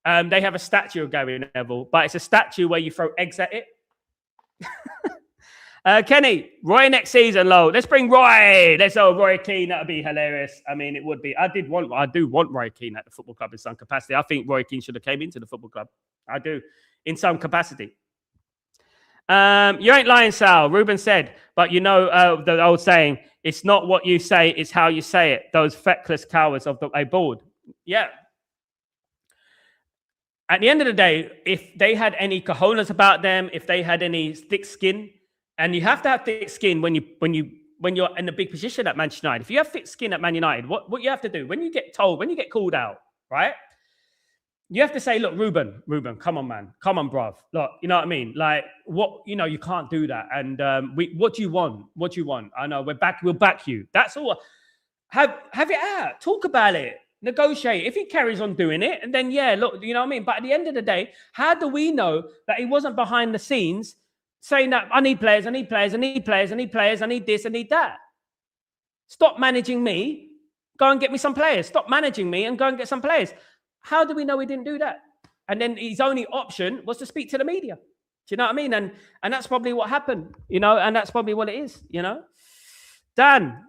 They have a statue of Gary Neville, but it's a statue where you throw eggs at it. Kenny, Roy next season, low. Let's bring Roy. Let's go Roy Keane. That would be hilarious. I mean, it would be. I do want Roy Keane at the football club in some capacity. I think Roy Keane should have came into the football club. I do, in some capacity. You ain't lying, Sal. Ruben said, but you know the old saying, it's not what you say, it's how you say it. Those feckless cowards of a board. Yeah. At the end of the day, if they had any cojones about them, if they had any thick skin, and you have to have thick skin when you're in a big position at Manchester United. If you have thick skin at Man United, what you have to do when you get called out, right? You have to say, look, Ruben, come on, man. Come on, bruv. Look, you know what I mean? Like, you can't do that. And what do you want? What do you want? I know, we'll back you. That's all. Have it out. Talk about it. Negotiate. If he carries on doing it, and then, yeah, look, you know what I mean? But at the end of the day, how do we know that he wasn't behind the scenes saying that I need players, I need players, I need players, I need players, I need this, I need that? Stop managing me. Go and get me some players. Stop managing me and go and get some players. How do we know he didn't do that? And then his only option was to speak to the media. Do you know what I mean? And that's probably what happened, and that's probably what it is, Dan,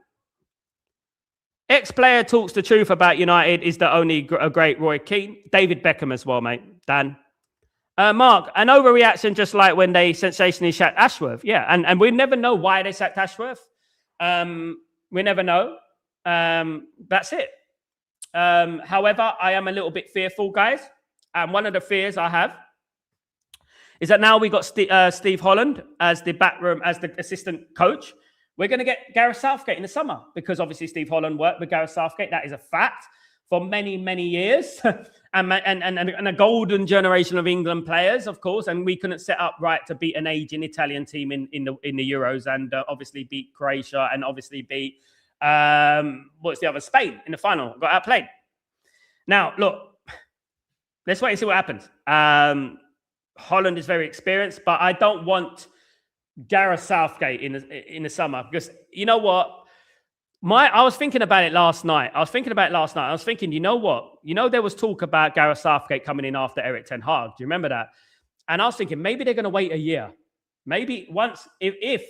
ex-player talks the truth about United is the only a great Roy Keane. David Beckham as well, mate. Dan. Mark, an overreaction just like when they sensationally sacked Ashworth. Yeah, and we never know why they sacked Ashworth. We never know. That's it. However, I am a little bit fearful, guys. And one of the fears I have is that now we got Steve Holland as the backroom, as the assistant coach. We're going to get Gareth Southgate in the summer because obviously Steve Holland worked with Gareth Southgate. That is a fact for many, many years. and a golden generation of England players, of course. And we couldn't set up right to beat an aging Italian team in the Euros and obviously beat Croatia and obviously beat what's the other? Spain in the final. Got outplayed. Now, look, let's wait and see what happens. Holland is very experienced, but I don't want Gareth Southgate in the summer because you know what? I was thinking about it last night. I was thinking, you know what? There was talk about Gareth Southgate coming in after Eric Ten Hag. Do you remember that? And I was thinking maybe they're going to wait a year. Maybe once, if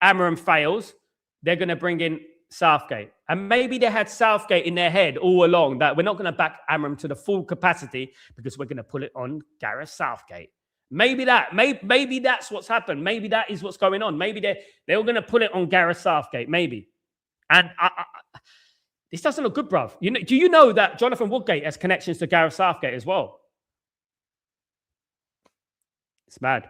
Amorim fails, they're going to bring in Southgate. And maybe they had Southgate in their head all along that we're not going to back Amorim to the full capacity because we're going to put it on Gareth Southgate. Maybe that's what's happened. Maybe that is what's going on. Maybe they were going to put it on Gareth Southgate. Maybe. And this doesn't look good, bruv. Do you know that Jonathan Woodgate has connections to Gareth Southgate as well? It's bad.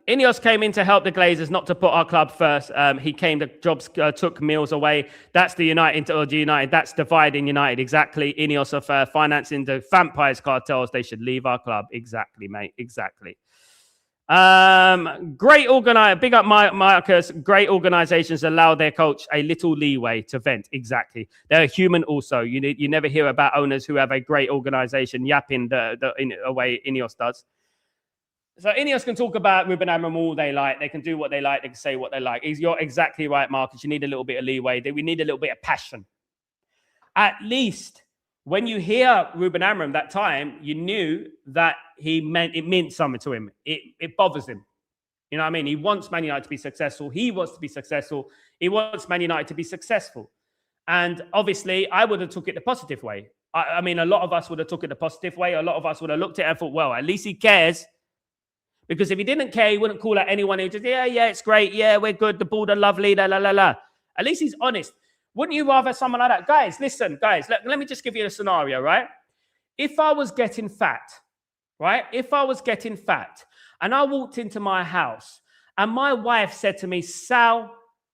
Ineos came in to help the Glazers, not to put our club first. He came, the jobs took meals away. That's the United. That's dividing United. Exactly. Ineos are financing the vampires cartels. They should leave our club. Exactly, mate. Exactly. Great big up Marcus. Great organizations allow their coach a little leeway to vent. Exactly. They're human also. You never hear about owners who have a great organization yapping in a way Ineos does. So Ineos can talk about Ruben Amorim all they like. They can do what they like. They can say what they like. You're exactly right, Marcus. You need a little bit of leeway. We need a little bit of passion. At least when you hear Ruben Amorim that time, you knew that it meant something to him. It bothers him. You know what I mean? He wants Man United to be successful. He wants to be successful. He wants Man United to be successful. And obviously, I would have took it the positive way. I mean, a lot of us would have took it the positive way. A lot of us would have looked at it and thought, well, at least he cares. Because if he didn't care, he wouldn't call out anyone who just, yeah, it's great. Yeah, we're good. The ball, are lovely. La, la, la, la. At least he's honest. Wouldn't you rather someone like that? Guys, listen, guys, let me just give you a scenario, right? If I was getting fat, right? If I was getting fat and I walked into my house and my wife said to me, Sal,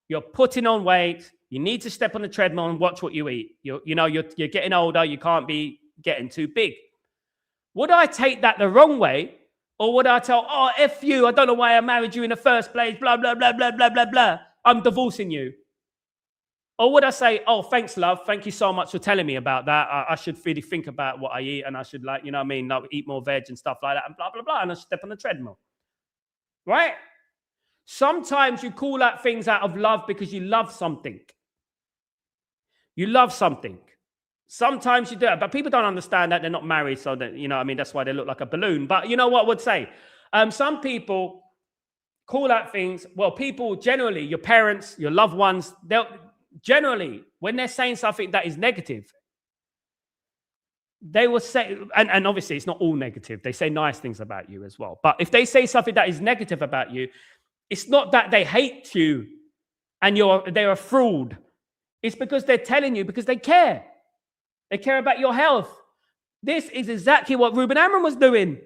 you're putting on weight. You need to step on the treadmill and watch what you eat. You're getting older. You can't be getting too big. Would I take that the wrong way? Or would I tell, oh, F you, I don't know why I married you in the first place, blah, blah, blah, blah, blah, blah, blah. I'm divorcing you. Or would I say, oh, thanks, love. Thank you so much for telling me about that. I should really think about what I eat and I should, like, you know what I mean, like, eat more veg and stuff like that and blah, blah, blah. And I step on the treadmill. Right? Sometimes you call out things out of love because you love something. You love something. Sometimes you do it, but people don't understand that they're not married. So that, you know what I mean, that's why they look like a balloon. But you know what I would say? Some people call out things. Well, people generally, your parents, your loved ones, they'll generally, when they're saying something that is negative, they will say, and obviously it's not all negative. They say nice things about you as well. But if they say something that is negative about you, it's not that they hate you and they're a fraud. It's because they're telling you because they care. They care about your health. This is exactly what Ruben Amorim was doing.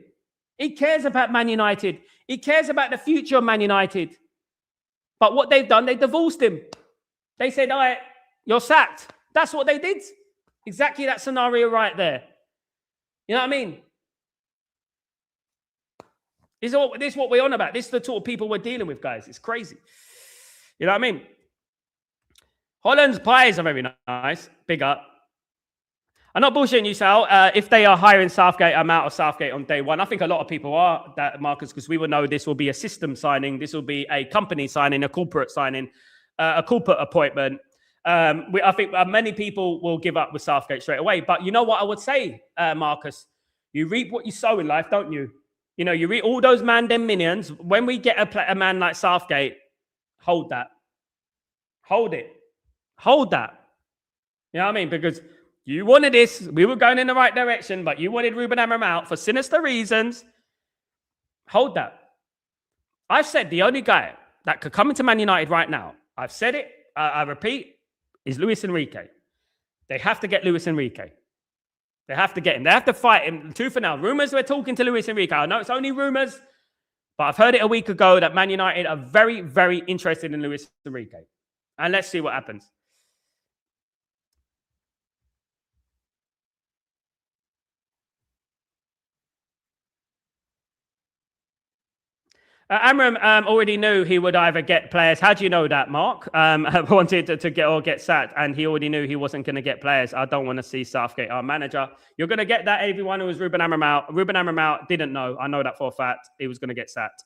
He cares about Man United. He cares about the future of Man United. But what they've done, they divorced him. They said, all right, you're sacked. That's what they did. Exactly that scenario right there. You know what I mean? This is what we're on about. This is the sort of people we're dealing with, guys. It's crazy. You know what I mean? Holland's pies are very nice. Big up. I'm not bullshitting you, Sal. If they are hiring Southgate, I'm out of Southgate on day one. I think a lot of people are, that Marcus, because we will know this will be a system signing. This will be a company signing, a corporate signing, a corporate appointment. I think many people will give up with Southgate straight away. But you know what I would say, Marcus? You reap what you sow in life, don't you? You know, you reap all those them minions. When we get a man like Southgate, hold that. Hold it. Hold that. You know what I mean? Because you wanted this. We were going in the right direction, but you wanted Ruben Amorim out for sinister reasons. Hold that. I've said the only guy that could come into Man United right now, I've said it, I repeat, is Luis Enrique. They have to get Luis Enrique. They have to get him. They have to fight him. Tooth and nail. Rumours we're talking to Luis Enrique. I know it's only rumours, but I've heard it a week ago that Man United are very, very interested in Luis Enrique. And let's see what happens. Amorim already knew he would either get players. How do you know that, Mark? Wanted to get sacked, and he already knew he wasn't going to get players. I don't want to see Southgate, our manager. You're going to get that. Everyone who was Ruben Amorim out. Ruben Amorim out didn't know. I know that for a fact. He was going to get sacked.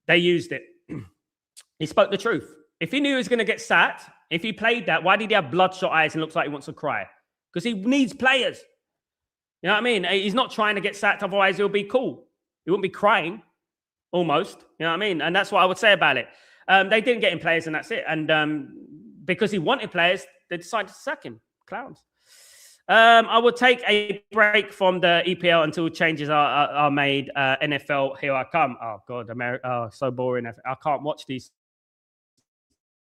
They used it. He spoke the truth. If he knew he was going to get sacked, if he played that, why did he have bloodshot eyes and looks like he wants to cry? Because he needs players. You know what I mean? He's not trying to get sacked. Otherwise, he'll be cool. He wouldn't be crying. Almost, you know what I mean? And that's what I would say about it. They didn't get him players and that's it. And because he wanted players, they decided to sack him. Clowns. I would take a break from the EPL until changes are made. NFL, here I come. Oh, God, America. Oh, so boring. I can't watch these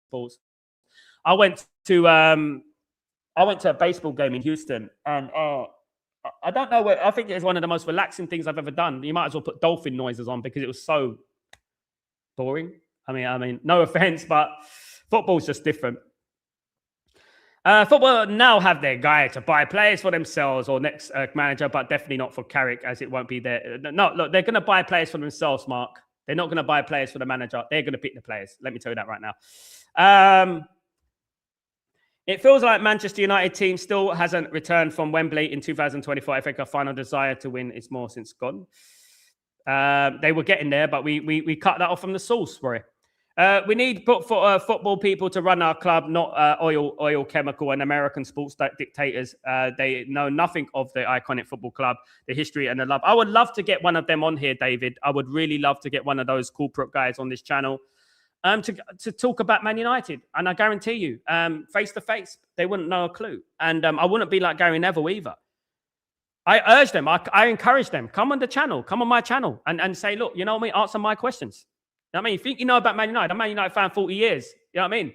sports. I went to a baseball game in Houston and I don't know I think it was one of the most relaxing things I've ever done. You might as well put dolphin noises on because it was so boring. I mean, no offense, but football's just different. Football now have their guy to buy players for themselves or next manager, but definitely not for Carrick as it won't be there. No, look, they're going to buy players for themselves, Mark. They're not going to buy players for the manager. They're going to pick the players. Let me tell you that right now. It feels like Manchester United team still hasn't returned from Wembley in 2024. I think our final desire to win is more since gone. They were getting there, but we cut that off from the source, Rory. We need football people to run our club, not oil, chemical, and American sports dictators. They know nothing of the iconic football club, the history, and the love. I would love to get one of them on here, David. I would really love to get one of those corporate guys on this channel. To talk about Man United. And I guarantee you, face to face, they wouldn't know a clue. And I wouldn't be like Gary Neville either. I urge them, I encourage them, come on the channel, come on my channel and say, look, you know what I mean? Answer my questions. You know what I mean? You think you know about Man United? I'm a Man United fan 40 years. You know what I mean?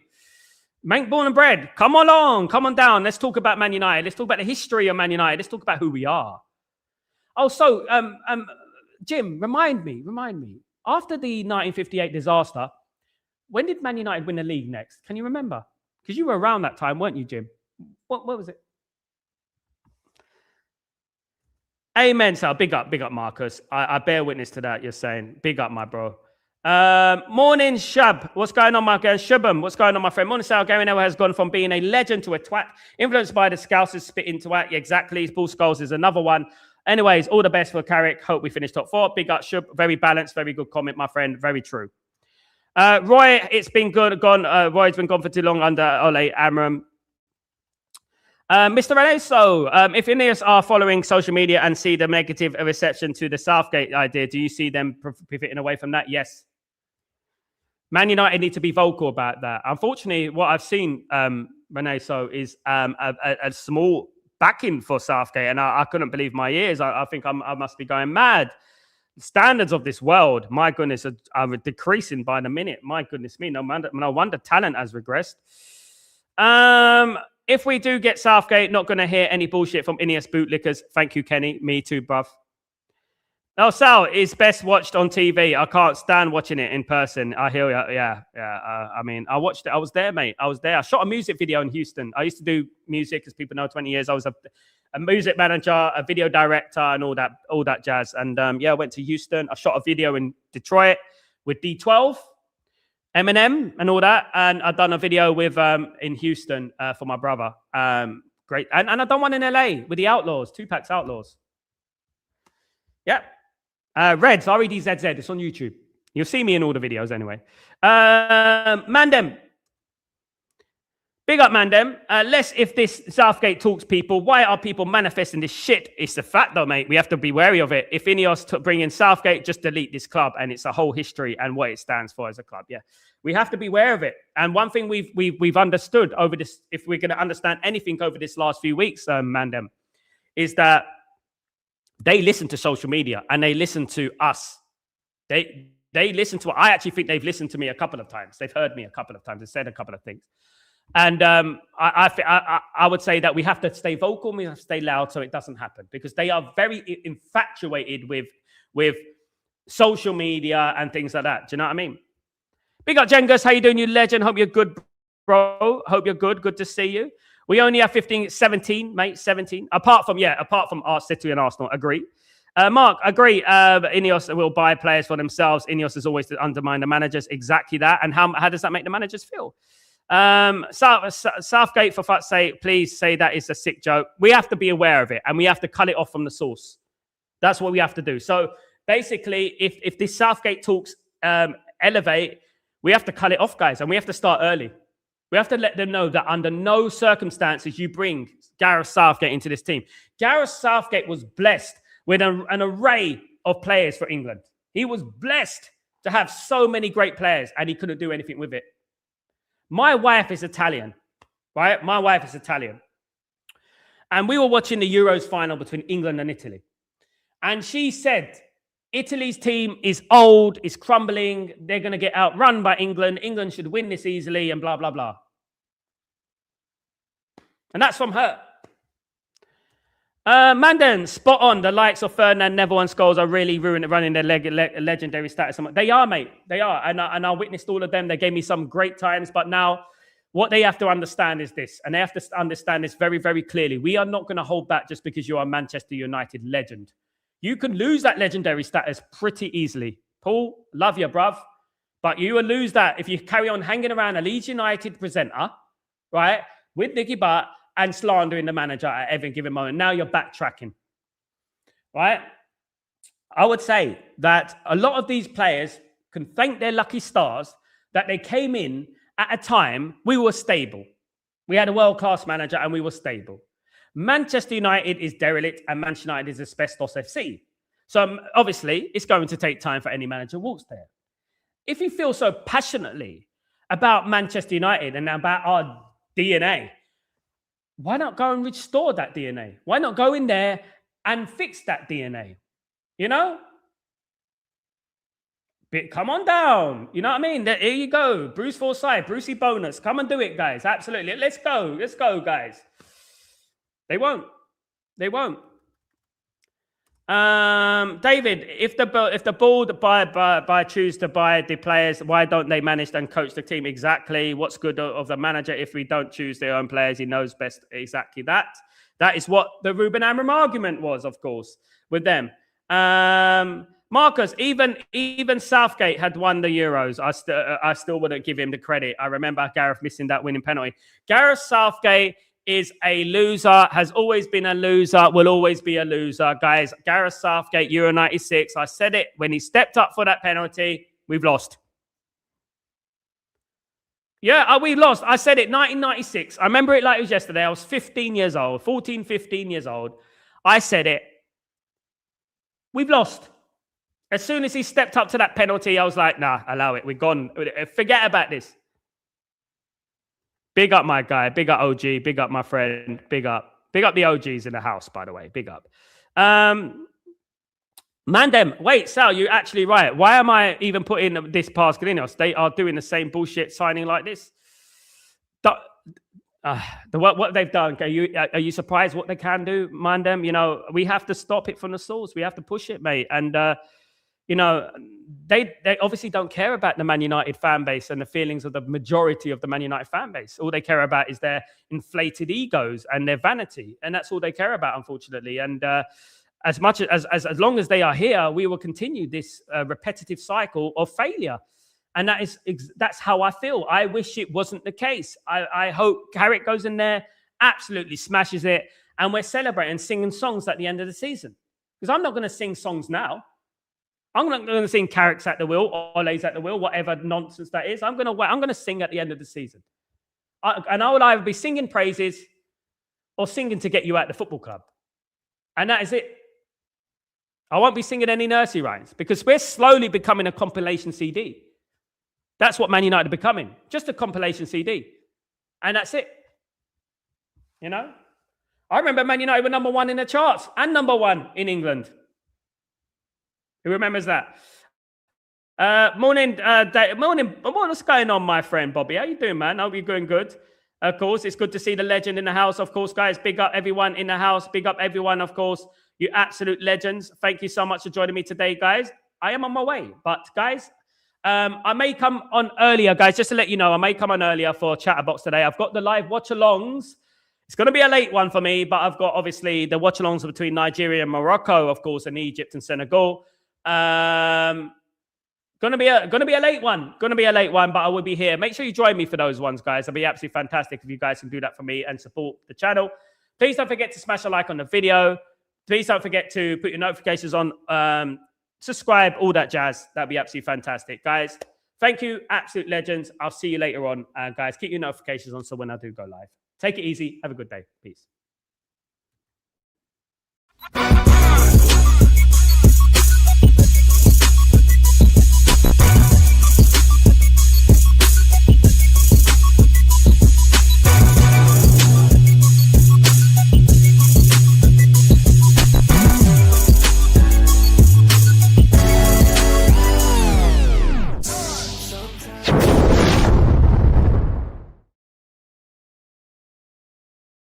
Man, born and bred. Come along, come on down. Let's talk about Man United. Let's talk about the history of Man United. Let's talk about who we are. Oh, so, Jim, remind me. After the 1958 disaster, when did Man United win the league next? Can you remember? Because you were around that time, weren't you, Jim? What was it? Amen, Sal. Big up, Marcus. I bear witness to that. You're saying, big up, my bro. Morning, Shab. What's going on, my guy? Shubham, what's going on, my friend? Morning, Sal. Gary Neville has gone from being a legend to a twat, influenced by the Scousers spitting twat. Yeah, exactly. Paul Scholes is another one. Anyways, all the best for Carrick. Hope we finish top 4. Big up, Shub. Very balanced, very good comment, my friend. Very true. Roy, it's been gone. Roy's been gone for too long under Ole Amram. Mr. Reneso, if Ineos are following social media and see the negative reception to the Southgate idea, do you see them pivoting away from that? Yes. Man United need to be vocal about that. Unfortunately, what I've seen, Reneso, is a small backing for Southgate, and I couldn't believe my ears. I think I must be going mad. The standards of this world, my goodness, are decreasing by the minute. My goodness me, no wonder talent has regressed. If we do get Southgate, not going to hear any bullshit from Ineos bootlickers. Thank you, Kenny. Me too, bruv. Oh, Sal, it's best watched on TV. I can't stand watching it in person. I hear you. Yeah. I mean, I watched it. I was there, mate. I was there. I shot a music video in Houston. I used to do music, as people know, 20 years. I was a music manager, a video director, and all that jazz. And I went to Houston. I shot a video in Detroit with D12. Eminem and all that, and I've done a video with in Houston for my brother. Great, and I've done one in LA with the Outlaws, Tupac's Outlaws. Yeah, Reds, REDZZ. It's on YouTube. You'll see me in all the videos anyway. Mandem, big up Mandem. Less if this Southgate talks people. Why are people manifesting this shit? It's a fact though, mate. We have to be wary of it. If Ineos bring in Southgate, just delete this club, and it's a whole history and what it stands for as a club. Yeah, we have to be aware of it. And one thing we've understood over this, if we're going to understand anything over this last few weeks, Mandem, is that they listen to social media and they listen to us. They listen to. I actually think they've listened to me a couple of times. They've heard me a couple of times. They've said a couple of things. And I would say that we have to stay vocal, we have to stay loud so it doesn't happen, because they are very infatuated with social media and things like that. Do you know what I mean? Big up, Jengus. How you doing, you legend? Hope you're good, bro. Hope you're good. Good to see you. We only have 17, mate. 17. Apart from our City and Arsenal. Agree. Mark, agree. Ineos will buy players for themselves. Ineos is always to undermine the managers. Exactly that. And how does that make the managers feel? Southgate, for fuck's sake, please say that is a sick joke. We have to be aware of it and we have to cut it off from the source. That's what we have to do. So basically, if this Southgate talks elevate, we have to cut it off, guys, and we have to start early. We have to let them know that under no circumstances you bring Gareth Southgate into this team. Gareth Southgate was blessed with an array of players for England. He was blessed to have so many great players, and he couldn't do anything with it. My wife is Italian, right? My wife is Italian. And we were watching the Euros final between England and Italy. And she said, Italy's team is old, is crumbling. They're going to get outrun by England. England should win this easily and blah, blah, blah. And that's from her. Mandan, spot on. The likes of Fernandes, Neville and Scholes are really running their legendary status. They are, mate. They are. And I witnessed all of them. They gave me some great times. But now what they have to understand is this. And they have to understand this very, very clearly. We are not going to hold back just because you are a Manchester United legend. You can lose that legendary status pretty easily. Paul, love you, bruv. But you will lose that if you carry on hanging around a Leeds United presenter, right, with Nicky Butt and slandering the manager at every given moment. Now you're backtracking, right? I would say that a lot of these players can thank their lucky stars that they came in at a time we were stable. We had a world-class manager and we were stable. Manchester United is derelict and Manchester United is asbestos FC. So obviously, it's going to take time for any manager walks there. If you feel so passionately about Manchester United and about our DNA, why not go and restore that DNA? Why not go in there and fix that DNA. You know? Come on down. You know what I mean? Here you go. Bruce Forsyth, Brucey bonus. Come and do it, guys. Absolutely. Let's go. Let's go, guys. They won't. They won't. David, if the board choose to buy the players, why don't they manage and coach the team? Exactly. What's good of the manager if we don't choose their own players? He knows best. Exactly that. That is what the Ruben Amorim argument was, of course, with them. Marcus, even Southgate had won the Euros. I still wouldn't give him the credit. I remember Gareth missing that winning penalty. Gareth Southgate is a loser, has always been a loser, will always be a loser. Guys, Gareth Southgate, Euro 96. I said it when he stepped up for that penalty. We've lost. Yeah, we lost. I said it, 1996. I remember it like it was yesterday. I was 15 years old, 14, 15 years old. I said it. We've lost. As soon as he stepped up to that penalty, I was like, nah, allow it. We're gone. Forget about this. Big up my guy. Big up OG. Big up my friend. Big up the OGs in the house, by the way. Big up. Mandem, wait, Sal, you're actually right. Why am I even putting this past Galinos? They are doing the same bullshit signing like this. What they've done, are you surprised what they can do, Mandem? You know, we have to stop it from the source. We have to push it, mate. And, you know, they obviously don't care about the Man United fan base and the feelings of the majority of the Man United fan base. All they care about is their inflated egos and their vanity. And that's all they care about, unfortunately. And as long as they are here, we will continue this repetitive cycle of failure. And that's how I feel. I wish it wasn't the case. I hope Carrick goes in there, absolutely smashes it, and we're celebrating singing songs at the end of the season. Because I'm not going to sing songs now. I'm not going to sing Carrick's at the wheel, Ole's at the wheel, whatever nonsense that is. I'm going to sing at the end of the season. And I will either be singing praises or singing to get you out the football club. And that is it. I won't be singing any nursery rhymes because we're slowly becoming a compilation CD. That's what Man United are becoming. Just a compilation CD. And that's it. You know? I remember Man United were number 1 in the charts and number 1 in England. Who remembers that? Morning, Dave. Morning. What's going on, my friend Bobby? How you doing, man? I hope you're doing good. Of course, it's good to see the legend in the house. Of course, guys, big up everyone in the house. Big up everyone, of course. You absolute legends. Thank you so much for joining me today, guys. I am on my way. But, guys, I may come on earlier, guys, just to let you know. I may come on earlier for Chatterbox today. I've got the live watch-alongs. It's going to be a late one for me, but I've got, obviously, the watch-alongs between Nigeria and Morocco, of course, and Egypt and Senegal. Gonna be a late one. But I will be here. Make sure you join me for those ones, guys. It'll be absolutely fantastic if you guys can do that for me and support the channel. Please don't forget to smash a like on the video. Please don't forget to put your notifications on, subscribe, all that jazz. That'd be absolutely fantastic, guys. Thank you, absolute legends. I'll see you later on, guys. Keep your notifications on so when I do go live. Take it easy. Have a good day. Peace.